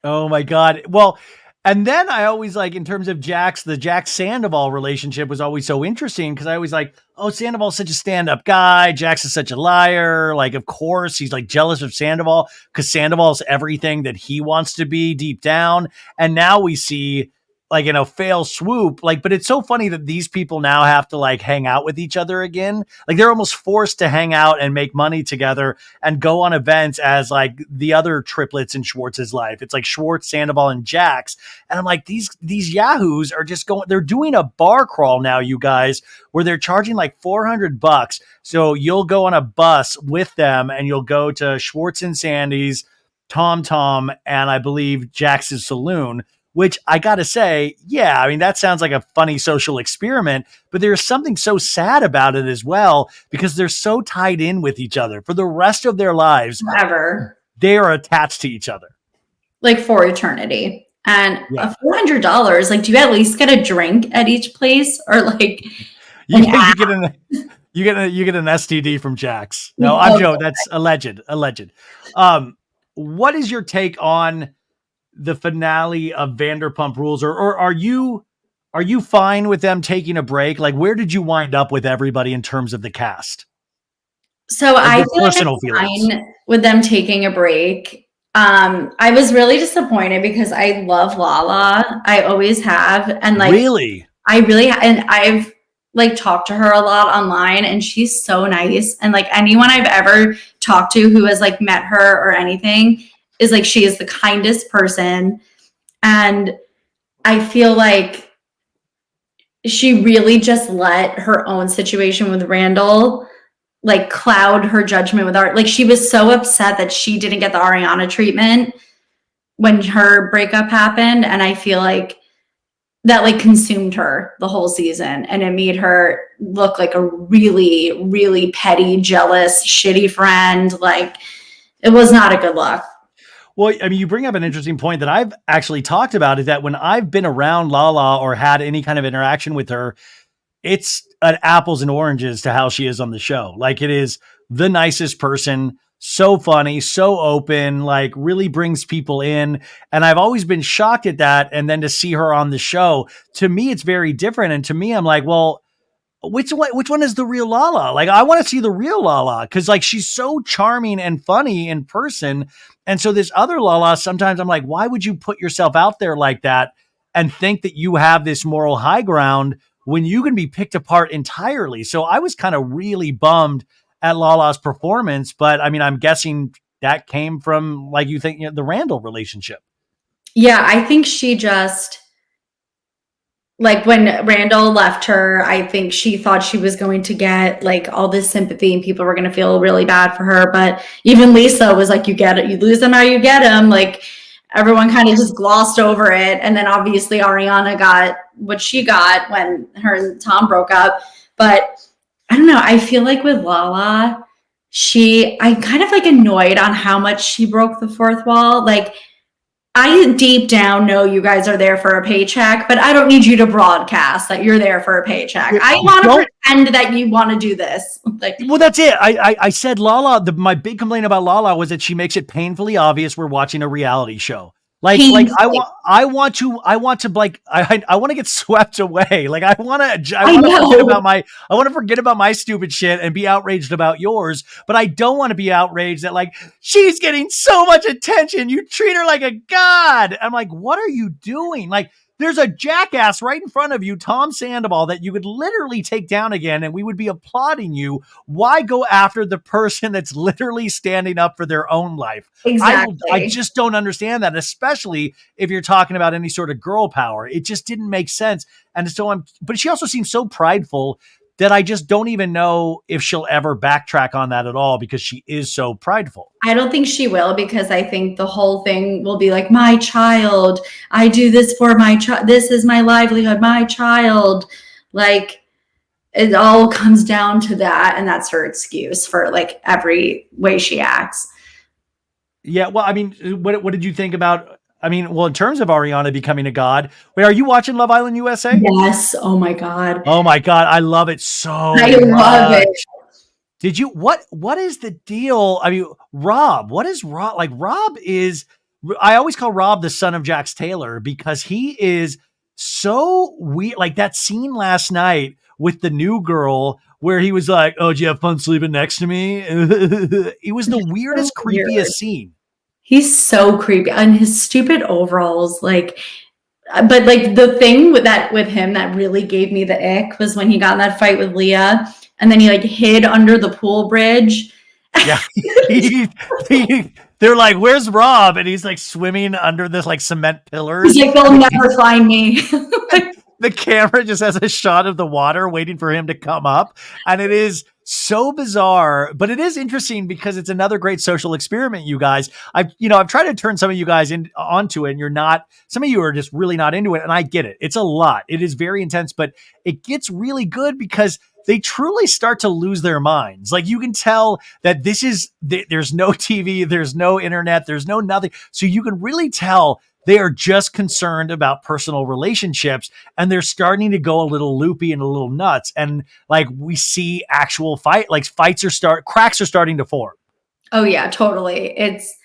Oh my God. Well, and then I always like in terms of the Jax Sandoval relationship was always so interesting because I always like, oh, Sandoval's such a stand-up guy. Jax is such a liar. Like, of course, he's like jealous of Sandoval because Sandoval's everything that he wants to be deep down. And now we see like, fail swoop, like, but it's so funny that these people now have to like hang out with each other again. Like they're almost forced to hang out and make money together and go on events as like the other triplets in Schwartz's life. It's like Schwartz, Sandoval, and Jax. And I'm like, these yahoos are just they're doing a bar crawl now, you guys, where they're charging like $400. So you'll go on a bus with them and you'll go to Schwartz and Sandy's, Tom, and I believe Jax's saloon. Which I got to say, yeah, I mean, that sounds like a funny social experiment, but there's something so sad about it as well, because they're so tied in with each other for the rest of their lives. Forever. They are attached to each other. Like for eternity. And $400, like, do you at least get a drink at each place? Or like, you get an STD from Jax. No, I'm joking. That's alleged. What is your take on the finale of Vanderpump Rules, or are you fine with them taking a break? Like, where did you wind up with everybody in terms of the cast? So I feel like I'm fine with them taking a break. I was really disappointed because I love Lala. I always have, and like really, and like talk to her a lot online, and she's so nice. And like anyone I've ever talked to who has like met her or anything is like, she is the kindest person. And I feel like she really just let her own situation with Randall like cloud her judgment with art. Like she was so upset that she didn't get the Ariana treatment when her breakup happened. And I feel like that like consumed her the whole season, and it made her look like a really, really petty, jealous, shitty friend. Like it was not a good look. Well, I mean, you bring up an interesting point that I've actually talked about, is that when I've been around Lala or had any kind of interaction with her, it's an apples and oranges to how she is on the show. Like, it is the nicest person, so funny, so open, like really brings people in. And I've always been shocked at that. And then to see her on the show, to me, it's very different. And to me, I'm like, well, which one is the real Lala? Like, I want to see the real Lala, because like she's so charming and funny in person. And so this other Lala, sometimes I'm like, why would you put yourself out there like that and think that you have this moral high ground when you can be picked apart entirely? So I was kind of really bummed at Lala's performance, but I mean, I'm guessing that came from, like, you think, the Randall relationship. Yeah, I think she just, like when Randall left her, I think she thought she was going to get like all this sympathy and people were going to feel really bad for her. But even Lisa was like, you get it, you lose them or you get them. Like everyone kind of just glossed over it. And then obviously Ariana got what she got when her and Tom broke up. But I don't know. I feel like with Lala, I'm kind of like annoyed on how much she broke the fourth wall. Like, I deep down know you guys are there for a paycheck, but I don't need you to broadcast that you're there for a paycheck. I want to pretend that you want to do this. Like, well, that's it. I said Lala. My big complaint about Lala was that she makes it painfully obvious we're watching a reality show. Like I want to get swept away. Like I want to forget about my stupid shit and be outraged about yours. But I don't want to be outraged that like she's getting so much attention. You treat her like a god. I'm like, what are you doing? Like, there's a jackass right in front of you, Tom Sandoval, that you could literally take down again and we would be applauding you. Why go after the person that's literally standing up for their own life? exactly. I just don't understand that, especially if you're talking about any sort of girl power. It just didn't make sense. And so but she also seems so prideful that I just don't even know if she'll ever backtrack on that at all, because she is so prideful. I don't think she will, because I think the whole thing will be like, my child, I do this for my child. This is my livelihood, my child. Like, it all comes down to that. And that's her excuse for like every way she acts. Yeah. Well, I mean, what did you think about, I mean, well, in terms of Ariana becoming a god, wait, are you watching Love Island USA? Yes. Oh my God. Oh my God. I love it so I love it. Did you, what is the deal? I mean, Rob, what is Rob? Like, Rob is, I always call Rob the son of Jax Taylor, because he is so weird. Like that scene last night with the new girl where he was like, oh, did you have fun sleeping next to me? It was the weirdest, So weird. creepiest scene. He's so creepy, and his stupid overalls, like, but like the thing with him that really gave me the ick was when he got in that fight with Leah, and then he like hid under the pool bridge. Yeah. They're like, where's Rob? And he's like swimming under this like cement pillars. He's like, they'll never find me. The camera just has a shot of the water waiting for him to come up. And it is so bizarre, but it is interesting because it's another great social experiment, you guys. I've tried to turn some of you guys onto it, and you're not, some of you are just really not into it. And I get it. It's a lot. It is very intense, but it gets really good because they truly start to lose their minds. Like, you can tell that there's no TV, there's no internet, there's no nothing. So you can really tell they are just concerned about personal relationships, and they're starting to go a little loopy and a little nuts. And like, we see actual cracks are starting to form. Oh yeah, totally. It's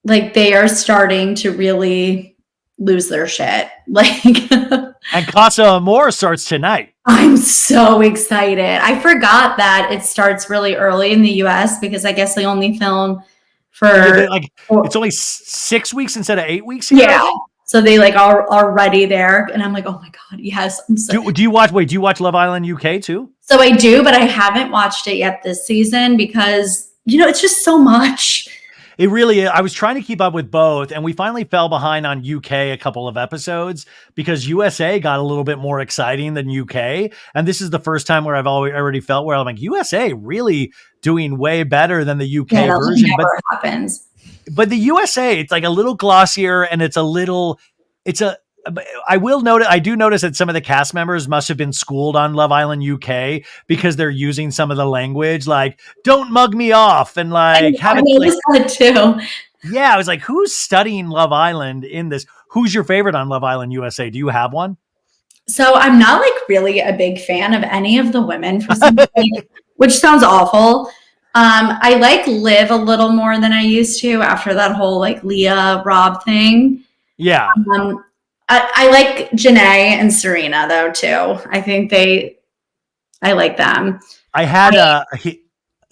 like they are starting to really lose their shit. Like, and Casa Amor starts tonight. I'm so excited. I forgot that it starts really early in the US, because I guess they only film for it's only 6 weeks instead of 8 weeks here. Yeah. So they like are already there. And I'm like, oh my God, yes. I'm so Do you watch, wait, do you watch Love Island UK too? So I do, but I haven't watched it yet this season because, it's just so much. It really is. I was trying to keep up with both, and we finally fell behind on UK a couple of episodes because USA got a little bit more exciting than UK. And this is the first time where I've already felt where I'm like, USA really doing way better than the UK version. Never happens. But the USA, it's like a little glossier, and it's I will notice, I do notice that some of the cast members must have been schooled on Love Island UK because they're using some of the language like "don't mug me off" and like I noticed that too. Yeah, I was like, who's studying Love Island in this? Who's your favorite on Love Island USA? Do you have one? So I'm not like really a big fan of any of the women for some reason, which sounds awful. I like Liv a little more than I used to after that whole like Leah Rob thing. Yeah. I like Janae and Serena though too. I think I like them. I had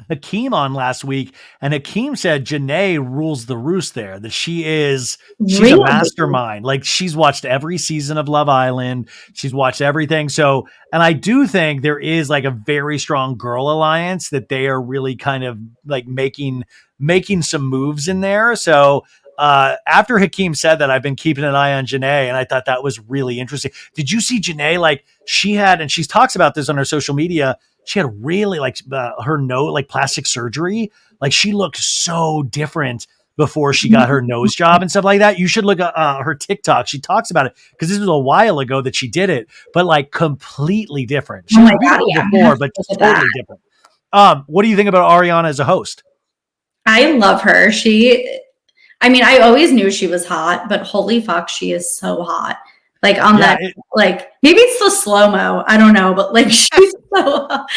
Hakeem on last week, and Hakeem said Janae rules the roost there, that she's a mastermind. Like, she's watched every season of Love Island. She's watched everything. So, and I do think there is like a very strong girl alliance that they are really kind of like making some moves in there. So, after Hakeem said that, I've been keeping an eye on Janae, and I thought that was really interesting. Did you see Janae? Like, she had, and she talks about this on her social media, she had really like her nose, like plastic surgery. Like, she looked so different before she got her nose job and stuff like that. You should look at her TikTok. She talks about it because this was a while ago that she did it, but like completely different. She was beautiful before, but totally different. What do you think about Ariana as a host? I love her. I always knew she was hot, but holy fuck, she is so hot. Like like maybe it's the slow-mo. I don't know, but like she's so hot.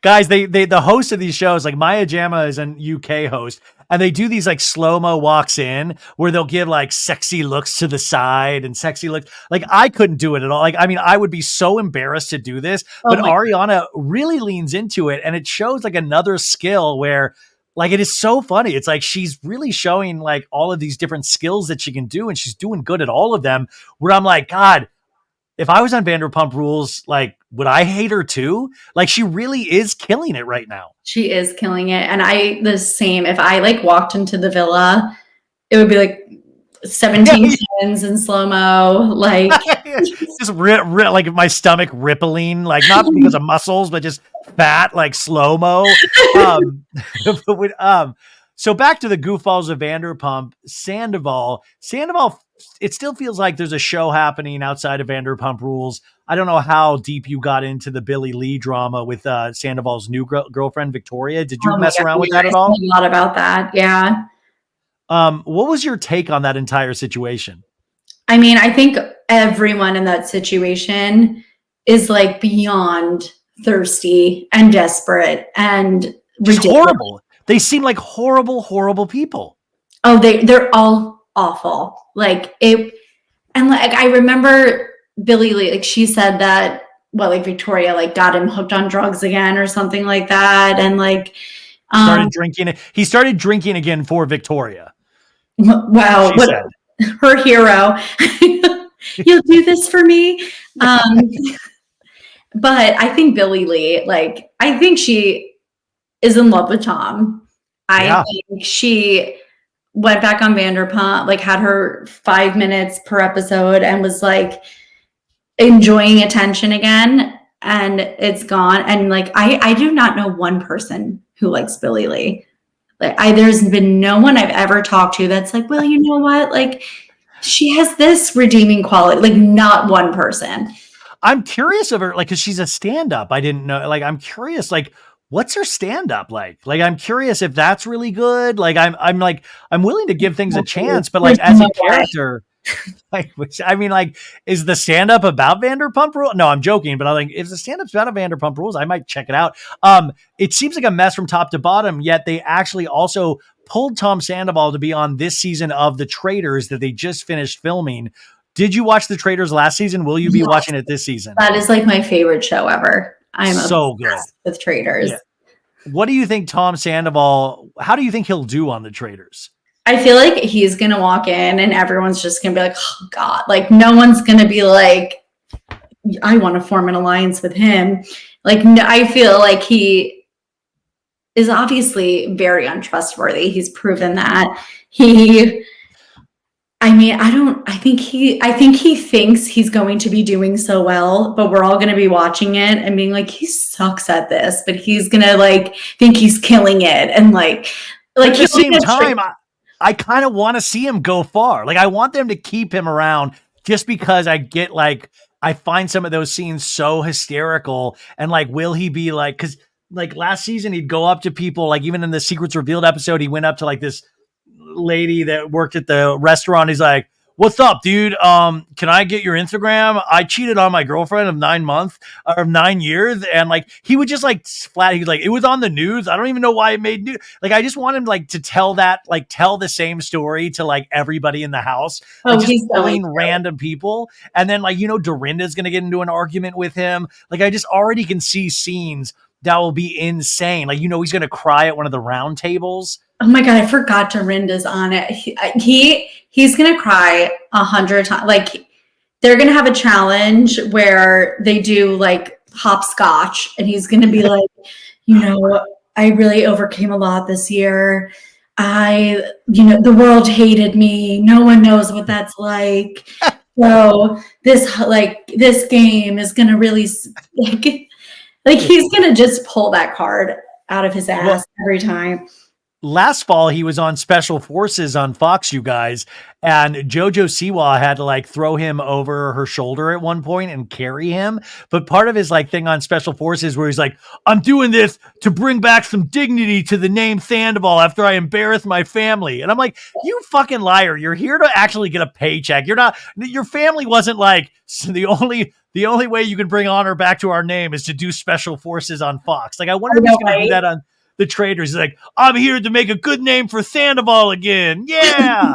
Guys, the host of these shows, like Maya Jama is an UK host, and they do these like slow-mo walks in where they'll give like sexy looks to the side and sexy looks. Like, I couldn't do it at all. Like, I would be so embarrassed to do this, but Ariana really leans into it, and it shows like another skill where, like, it is so funny. It's like she's really showing like all of these different skills that she can do, and she's doing good at all of them, where I'm like, God, if I was on Vanderpump Rules, like, would I hate her too? Like, she really is killing it right now. She is killing it. And the same, if I like walked into the villa, it would be like 17 seconds in slow-mo, like just like my stomach rippling, like not because of muscles, but just fat, like slow-mo. So back to the goofballs of Vanderpump, Sandoval, it still feels like there's a show happening outside of Vanderpump Rules. I don't know how deep you got into the Billy Lee drama with Sandoval's new girlfriend, Victoria. Did you mess around with that at all? A lot about that, yeah. What was your take on that entire situation? I think everyone in that situation is like beyond thirsty and desperate and ridiculous. Horrible. They seem like horrible people. Oh, they're all awful. Like it, and like I remember Billy Lee, like she said that, like Victoria like got him hooked on drugs again or something like that, and like started drinking. He started drinking again for Victoria. Wow, her hero. You'll do this for me. But I think Billy Lee, like, I think she is in love with Tom. I think she went back on Vanderpump, like had her 5 minutes per episode and was like enjoying attention again, and it's gone. And like, I do not know one person who likes Billy Lee. Like, there's been no one I've ever talked to that's like, well, you know what? Like, she has this redeeming quality. Like, not one person. I'm curious of her, like, because she's a stand-up. I didn't know. Like, I'm curious, like, what's her stand-up like? Like, I'm curious if that's really good. Like, I'm willing to give things a chance, but like, as a character, like, is the stand-up about Vanderpump Rules? No, I'm joking, but I'm like, if the stand-up's about Vanderpump Rules, I might check it out. It seems like a mess from top to bottom, yet they actually also pulled Tom Sandoval to be on this season of The Traitors that they just finished filming. Did you watch The Traitors last season? Will you be watching it this season? That is like my favorite show ever. I'm so good with Traitors. Yeah. What do you think Tom Sandoval, how do you think he'll do on The Traitors? I feel like he's gonna walk in and everyone's just gonna be like, oh God, like no one's gonna be like, I want to form an alliance with him. Like, no, I feel like he is obviously very untrustworthy. He's proven that. I think he thinks he's going to be doing so well, but we're all going to be watching it and being like, he sucks at this, but he's going to like think he's killing it. And like at the same time, I kind of want to see him go far. Like I want them to keep him around just because I find some of those scenes so hysterical. And like, will he be like, cause like last season he'd go up to people, like even in the Secrets Revealed episode, he went up to like this lady that worked at the restaurant. He's like, what's up, dude? Can I get your Instagram? I cheated on my girlfriend of 9 months or 9 years. And like, he would just like flat, he was like, it was on the news. I don't even know why it made news. Like, I just want him like to tell the same story to like everybody in the house. Like, just pulling random people. And then like, Dorinda's going to get into an argument with him. Like, I just already can see scenes that will be insane. Like, he's going to cry at one of the round tables. Oh my God, I forgot Dorinda's on it. He's going to cry 100 times. Like, they're going to have a challenge where they do like hopscotch, and he's going to be like, I really overcame a lot this year. The world hated me. No one knows what that's like. So this game is going to really like he's going to just pull that card out of his ass every time. Last fall, he was on Special Forces on Fox, you guys, and JoJo Siwa had to like throw him over her shoulder at one point and carry him. But part of his like thing on Special Forces where he's like, I'm doing this to bring back some dignity to the name Sandoval after I embarrass my family. And I'm like, you fucking liar. You're here to actually get a paycheck. Your family wasn't like, the only way you can bring honor back to our name is to do Special Forces on Fox. Like, I wonder if he's going to do that on the Traders. He's like, I'm here to make a good name for Sandoval again. Yeah.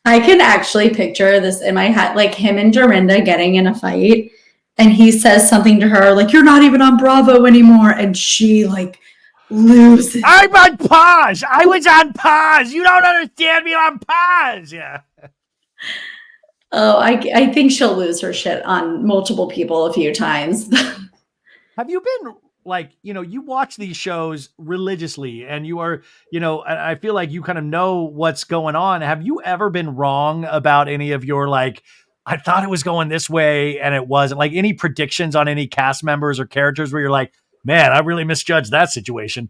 I can actually picture this in my head, like him and Dorinda getting in a fight, and he says something to her like, you're not even on Bravo anymore, and she like loses. I'm on pause. I was on pause. You don't understand me. I'm on pause. Yeah. Oh, I think she'll lose her shit on multiple people a few times. Have you been like, you watch these shows religiously, and you are, I feel like you kind of know what's going on. Have you ever been wrong about any of your, like, I thought it was going this way and it wasn't, like any predictions on any cast members or characters where you're like, man, I really misjudged that situation?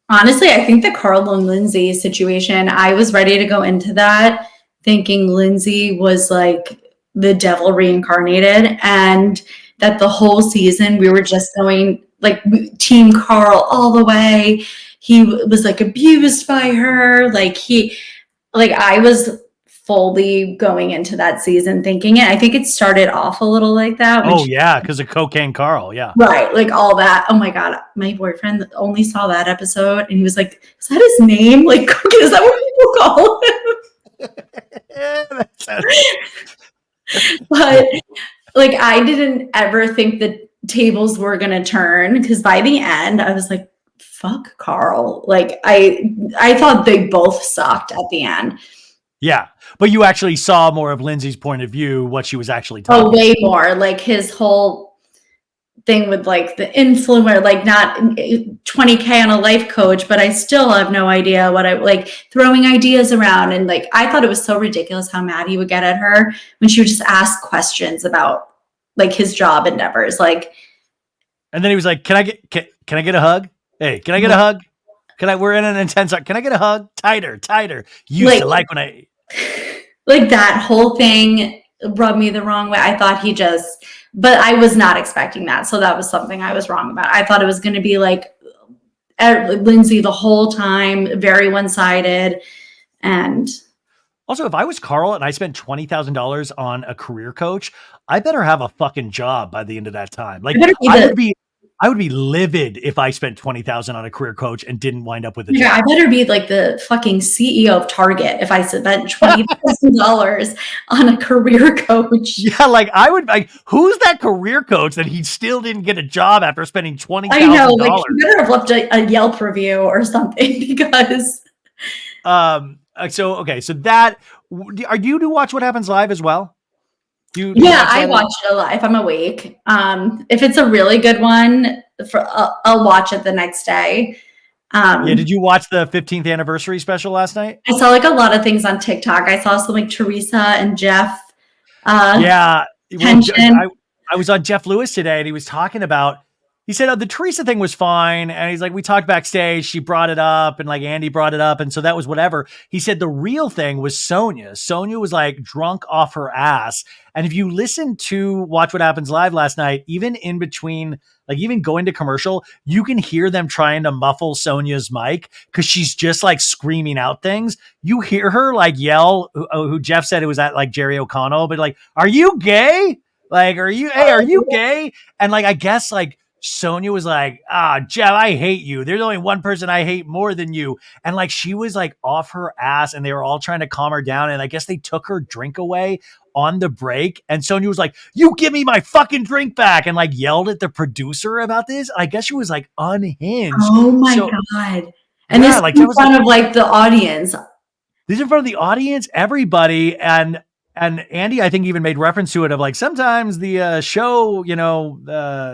Honestly, I think the Carl and Lindsay situation, I was ready to go into that thinking Lindsay was like the devil reincarnated, and that the whole season we were just going like Team Carl all the way. He was like abused by her. I was fully going into that season thinking it. I think it started off a little like that. Oh yeah, because of Cocaine Carl. Yeah. Right. Like all that. Oh my God. My boyfriend only saw that episode and he was like, is that his name? Like, is that what people call him? But like, I didn't ever think the tables were going to turn, because by the end I was like, fuck Carl. Like I thought they both sucked at the end. Yeah. But you actually saw more of Lindsay's point of view, what she was actually talking. Oh, way more. Like his whole thing with like the influencer, like not 20K on a life coach, but I still have no idea what I like, throwing ideas around. And like, I thought it was so ridiculous how mad he would get at her when she would just ask questions about like his job endeavors. Like, and then he was like, can I get a hug? Hey, can I get a hug? We're in an intense, can I get a hug? Tighter. You used to like when I, like that whole thing rubbed me the wrong way. I thought but I was not expecting that. So that was something I was wrong about. I thought it was going to be like Lindsay the whole time, very one-sided. And also, if I was Carl and I spent $20,000 on a career coach, I better have a fucking job by the end of that time. Like I would be livid if I spent $20,000 on a career coach and didn't wind up with a job. I better be like the fucking CEO of Target if I spent $20,000 on a career coach. Yeah, like I would like, who's that career coach that he still didn't get a job after spending $20,000? I know, like you better have left a Yelp review or something, because So that are you to watch What Happens Live as well? Do you Yeah, watch I that? watch it a lot if I'm awake. If it's a really good one, I'll watch it the next day. Yeah. Um, Did you watch the 15th anniversary special last night? I saw like a lot of things on TikTok. I saw some like Teresa and Jeff Yeah. Well, tension. I was on Jeff Lewis today and he was talking about, he said, oh, the Teresa thing was fine. And he's like, we talked backstage. She brought it up and like Andy brought it up. And so that was whatever. He said the real thing was Sonia. Sonia was like drunk off her ass. And if you listen to Watch What Happens Live last night, even in between, like even going to commercial, you can hear them trying to muffle Sonia's mic because she's just like screaming out things. You hear her like yell, who Jeff said it was at like Jerry O'Connell, but like, are you gay? Like, are you gay? And like, I guess like Sonia was like, Jeff, I hate you. There's only one person I hate more than you. And like, she was like off her ass and they were all trying to calm her down. And I guess they took her drink away on the break. And Sonia was like, you give me my fucking drink back. And like yelled at the producer about this. I guess she was like unhinged. Oh my So God. And yeah, this like is that in was like, front of like the audience. these in front of the audience, everybody, and Andy, I think even made reference to it of like sometimes the show,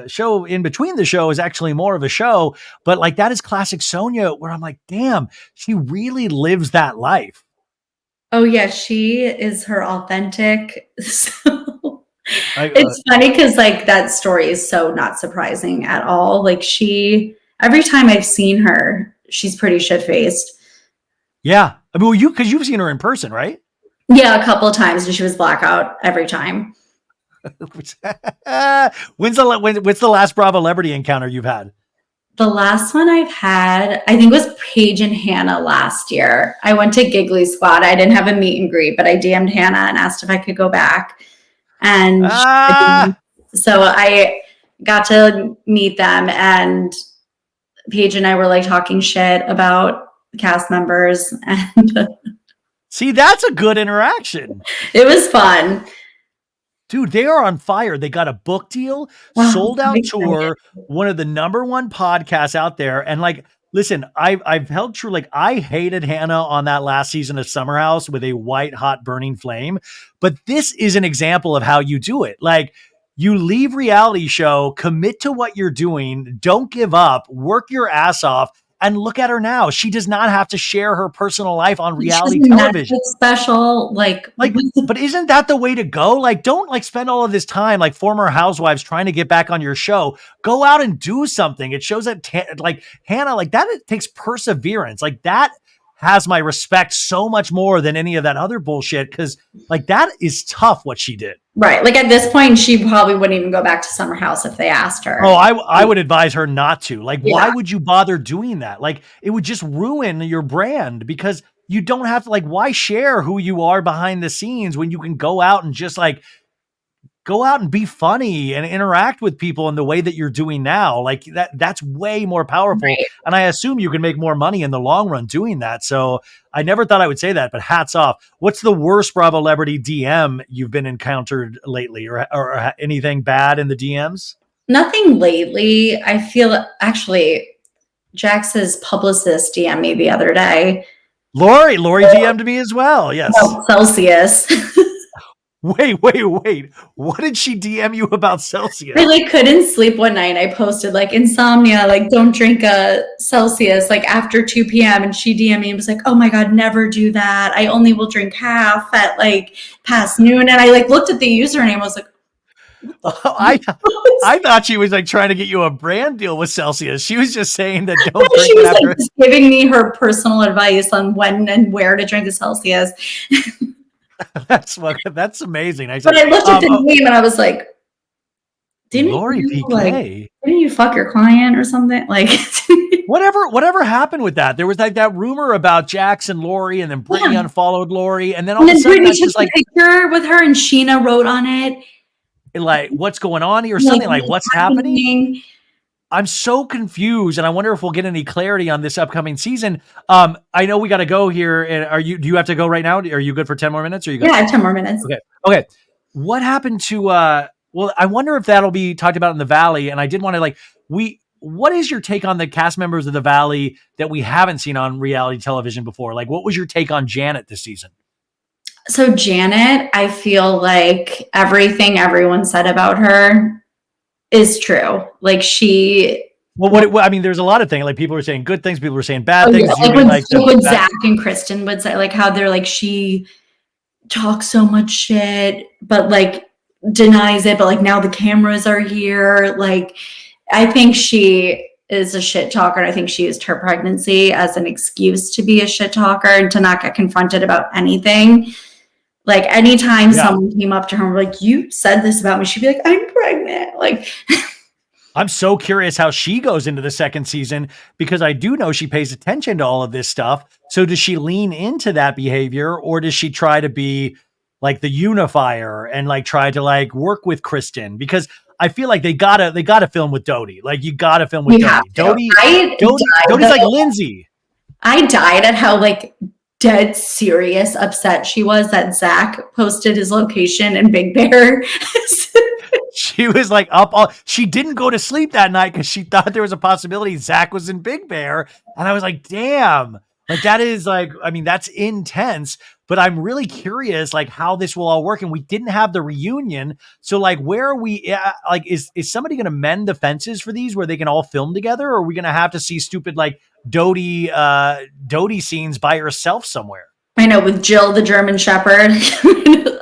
show in between the show is actually more of a show, but like that is classic Sonia, where I'm like, damn, she really lives that life. Oh yeah, she is her authentic. So I, it's funny because like that story is so not surprising at all. Like every time I've seen her, she's pretty shit faced. yeah, I mean, well, because you've seen her in person, right? Yeah, a couple of times, and she was blackout every time. What's the last Bravo celebrity encounter you've had? The last one I've had, I think, was Paige and Hannah last year. I went to Giggly Squad. I didn't have a meet and greet, but I DM'd Hannah and asked if I could go back. And Ah, so I got to meet them, and Paige and I were like talking shit about cast members, and see, that's a good interaction. it was fun. Dude, they are on fire. They got a book deal, Wow, sold out tour, one of the number one podcasts out there. And like, listen, I've held true. Like, I hated Hannah on that last season of Summer House with a white hot burning flame, but this is an example of how you do it. Like, you leave reality show, commit to what you're doing, don't give up, work your ass off. And look at her now. She does not have to share her personal life on reality television. Special, like But isn't that the way to go? Like, don't like spend all of this time like former housewives trying to get back on your show. Go out and do something. It shows that like Hannah, like that, it takes perseverance. Like that has my respect so much more than any of that other bullshit. Cause like that is tough what she did. right. Like at this point, she probably wouldn't even go back to Summer House if they asked her. Oh, I would advise her not to. Like, Yeah. why would you bother doing that? Like, it would just ruin your brand because you don't have to, like, why share who you are behind the scenes when you can go out and just like go out and be funny and interact with people in the way that you're doing now. Like that's way more powerful. Right. And I assume you can make more money in the long run doing that. So I never thought I would say that, but hats off. What's the worst Bravo celebrity DM you've been encountered lately or anything bad in the DMs? Nothing lately. I feel actually Jax's publicist DM'd me the other day. Lori DM'd me as well. Yes. Oh, Celsius. Wait. What did she DM you about Celsius? I like couldn't sleep one night. I posted like insomnia, like don't drink a Celsius like after 2 p.m. And she DM'd me and was like, oh my God, never do that. I only will drink half at like past noon. And I like looked at the username. I was like, I thought she was like trying to get you a brand deal with Celsius. She was just saying that don't drink she was after. like just giving me her personal advice on when and where to drink the Celsius. That's amazing. I said, but I looked at the name and I was like, Lori PK. Like, didn't you fuck your client or something? Like whatever happened with that? There was like that rumor about Jax and Lori, and then Brittany unfollowed Lori, and then all of a sudden Brittany took a picture with her and Sheena wrote on it. Like, what's going on here? Something like what's happening? I'm so confused, and I wonder if we'll get any clarity on this upcoming season. I know we got to go here. And do you have to go right now? Are you good for 10 more minutes? Or are you good? Yeah, 10 more minutes. Okay. What happened to, well, I wonder if that'll be talked about in the Valley. And I did want to what is your take on the cast members of The Valley that we haven't seen on reality television before? Like, what was your take on Janet this season? So Janet, I feel like everything everyone said about her is true. Like I mean, there's a lot of things. Like people are saying good things, people are saying bad oh, things. yeah. Like what Zach and Kristen would say, like how they're like, she talks so much shit, but like denies it. But like now the cameras are here. Like I think she is a shit talker. And I think she used her pregnancy as an excuse to be a shit talker and to not get confronted about anything. Like anytime someone came up to her and were like, you said this about me, she'd be like, I'm pregnant. Like, I'm so curious how she goes into the second season because I do know she pays attention to all of this stuff. So does she lean into that behavior or does she try to be like the unifier and like try to like work with Kristen? Because I feel like they gotta film with Dodie. Like you gotta film with Dodie. Dodie's like Lindsay. I died at how like dead serious upset she was that Zach posted his location in Big Bear. She was like she didn't go to sleep that night because she thought there was a possibility Zach was in Big Bear. And I was like, damn, like that is like, I mean, that's intense, but I'm really curious like how this will all work. And we didn't have the reunion. So like, where are we like, is somebody going to mend the fences for these where they can all film together? Or are we going to have to see stupid like Dodie scenes by herself somewhere? I know, with Jill, the German Shepherd.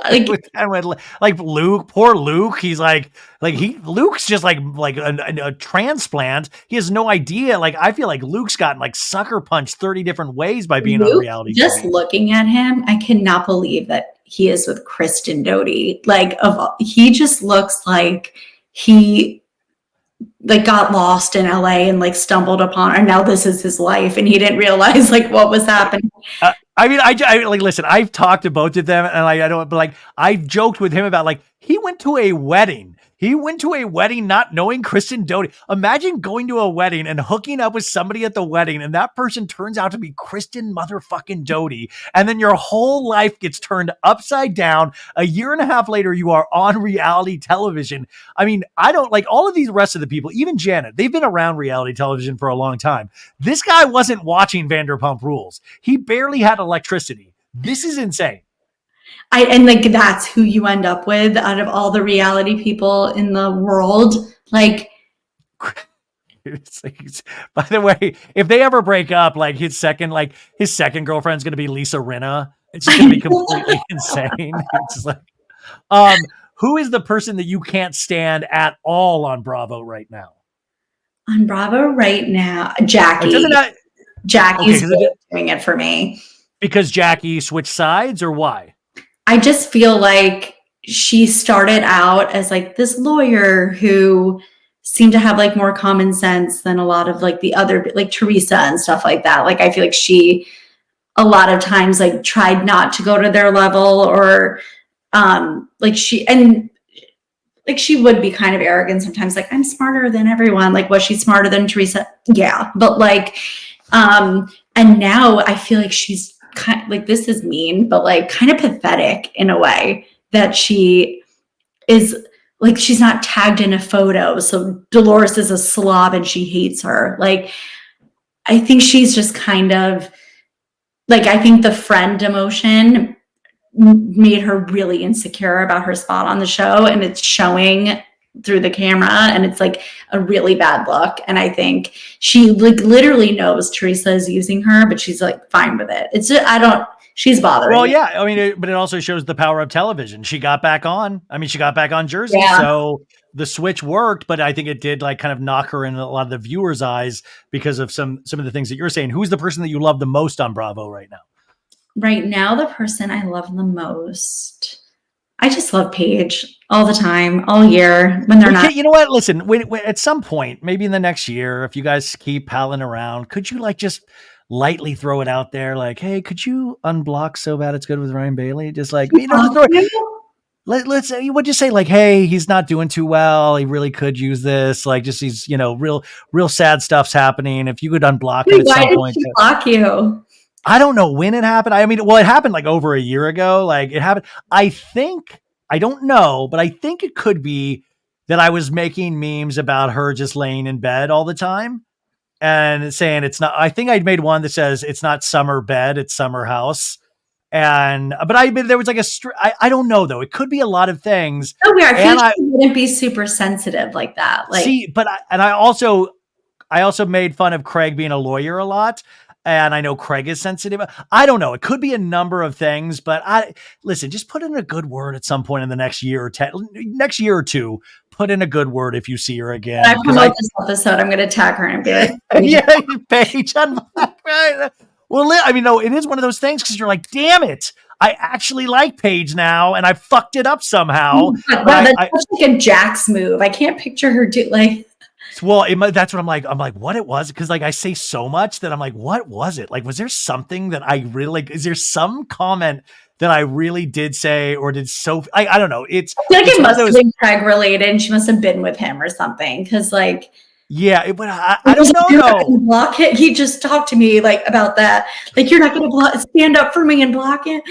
like Luke, poor Luke. He's Luke's just like a transplant. He has no idea. Like, I feel like Luke's gotten like sucker punched 30 different ways by being on reality. Just TV. Looking at him, I cannot believe that he is with Kristen Doute. Like, he just looks like he like got lost in LA and like stumbled upon, and now this is his life, and he didn't realize like what was happening. I mean, I like, listen, I've talked to both of them and like, I don't, but like, I've joked with him about like, he went to a wedding not knowing Kristen Doute. Imagine going to a wedding and hooking up with somebody at the wedding and that person turns out to be Kristen motherfucking Doute. And then your whole life gets turned upside down. A year and a half later, you are on reality television. I mean, I don't like all of these rest of the people, even Janet, they've been around reality television for a long time. This guy wasn't watching Vanderpump Rules. He barely had electricity. This is insane. And like that's who you end up with out of all the reality people in the world. Like, by the way, if they ever break up, like his second girlfriend's gonna be Lisa Rinna. It's just gonna be completely insane. It's just like, who is the person that you can't stand at all on Bravo right now? On Bravo right now, Jackie. Jackie's doing it for me. Because Jackie switched sides, or why? I just feel like she started out as like this lawyer who seemed to have like more common sense than a lot of like the other, like Teresa and stuff like that. Like, I feel like she a lot of times like tried not to go to their level, or she would be kind of arrogant sometimes. Like, I'm smarter than everyone. Like, was she smarter than Teresa? Yeah. But like, and now I feel like she's kind of like, this is mean, but like kind of pathetic in a way that she is like, she's not tagged in a photo. So Dolores is a slob and she hates her. Like, I think she's just kind of like, I think the friend emotion made her really insecure about her spot on the show, and it's showing through the camera, and it's like a really bad look. And I think she like literally knows Teresa is using her, but she's like fine with it. It's just, she's bothering. Well, yeah, I mean, but it also shows the power of television. She got back on. I mean, she got back on Jersey, so the switch worked. But I think it did like kind of knock her in a lot of the viewers' eyes because of some of the things that you're saying. Who's the person that you love the most on Bravo right now? Right now, the person I love the most, I just love Paige all the time, all year when they're not. You know what? Listen, when at some point, maybe in the next year, if you guys keep palling around, could you like just lightly throw it out there? Like, hey, could you unblock So Bad It's Good with Ryan Bailey? Just like, just throw it. Let's say, what'd you say? Like, hey, he's not doing too well. He really could use this. Like, just he's, real sad stuff's happening. If you could unblock it at some point. Why did she block you? I don't know when it happened. I mean, well, it happened like over a year ago. Like it happened. I don't know, but I think it could be that I was making memes about her just laying in bed all the time and saying it's not. I think I'd made one that says it's not summer bed, it's summer house. And but I there was like I don't know though. It could be a lot of things. Oh, weird. I feel like she wouldn't be super sensitive like that. Like, see, but I also made fun of Craig being a lawyer a lot. And I know Craig is sensitive. I don't know. It could be a number of things, but listen, just put in a good word at some point in the next year or two. Put in a good word if you see her again. When I promote this episode, I'm going to tag her and be like, yeah, Paige. Well, I mean, no, it is one of those things because you're like, damn it. I actually like Paige now, and I fucked it up somehow. Wow, that's such like a Jax move. I can't picture her well, that's what I'm like. I'm like, what it was? Because like I say so much that I'm like, what was it? Like, was there something that I really like? Is there some comment that I really did say or did so? I don't know. I feel like it must have been Craig related, and she must have been with him or something. Because like, yeah, but I don't know. Block it. He just talked to me like about that. Like, you're not going to stand up for me and block it.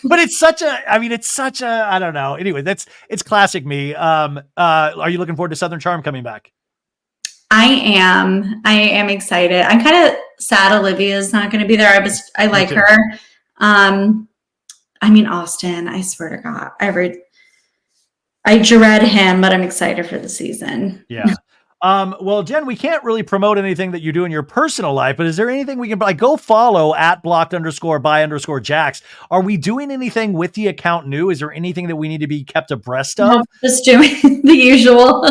But it's such a. I don't know. Anyway, it's classic me. Are you looking forward to Southern Charm coming back? I am excited. I'm kind of sad Olivia's not going to be there. I like her. I mean, Austin, I swear to God, I dread him, but I'm excited for the season. Yeah. Well, Jen, we can't really promote anything that you do in your personal life, but is there anything we can go follow at _by_Jax? Are we doing anything with the account new? Is there anything that we need to be kept abreast of? No, just doing the usual.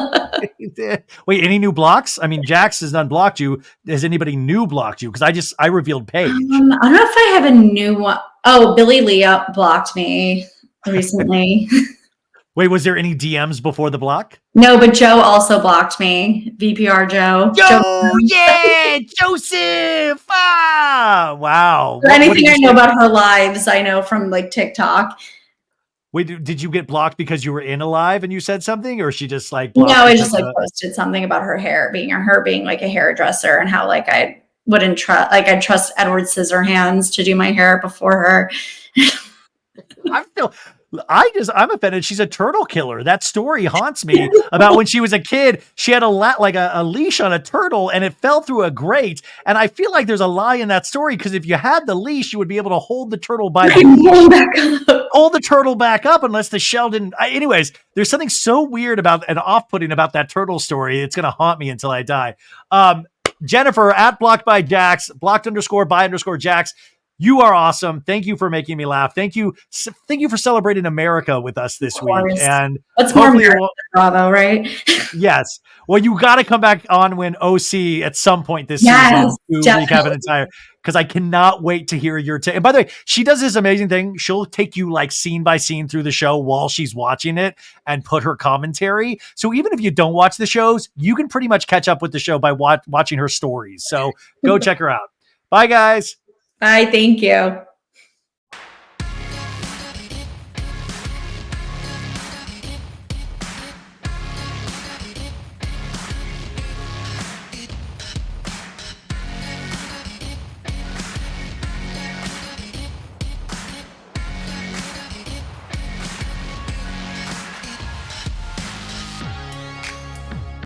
Wait, any new blocks? I mean, Jax has unblocked you. Has anybody new blocked you? Because I revealed Paige. I don't know if I have a new one. Oh, Billy Leah blocked me recently. Wait, was there any DMs before the block? No, but Joe also blocked me. VPR Joe. Yeah, Joseph. Ah, wow. Anything I know about her lives, I know from like TikTok. Wait, did you get blocked because you were in a live and you said something, or she just like blocked? No, I just like posted something about her being like a hairdresser and how like I wouldn't trust, like I'd trust Edward Scissorhands to do my hair before her. I'm offended. She's a turtle killer. That story haunts me about when she was a kid. She had a leash on a turtle and it fell through a grate. And I feel like there's a lie in that story because if you had the leash, you would be able to hold the turtle by the leash. Hold the turtle back up unless the shell didn't. Anyways, there's something so weird about and off-putting about that turtle story. It's going to haunt me until I die. Jennifer at blocked by Jax, blocked_by_Jax. You are awesome. Thank you for making me laugh. Thank you for celebrating America with us this week. And what's more America, Bravo, right? Yes. Well, you got to come back on when OC at some point this season to recap an entire. Because I cannot wait to hear your take. And by the way, she does this amazing thing. She'll take you like scene by scene through the show while she's watching it and put her commentary. So even if you don't watch the shows, you can pretty much catch up with the show by watching her stories. So go check her out. Bye, guys. Bye. Thank you.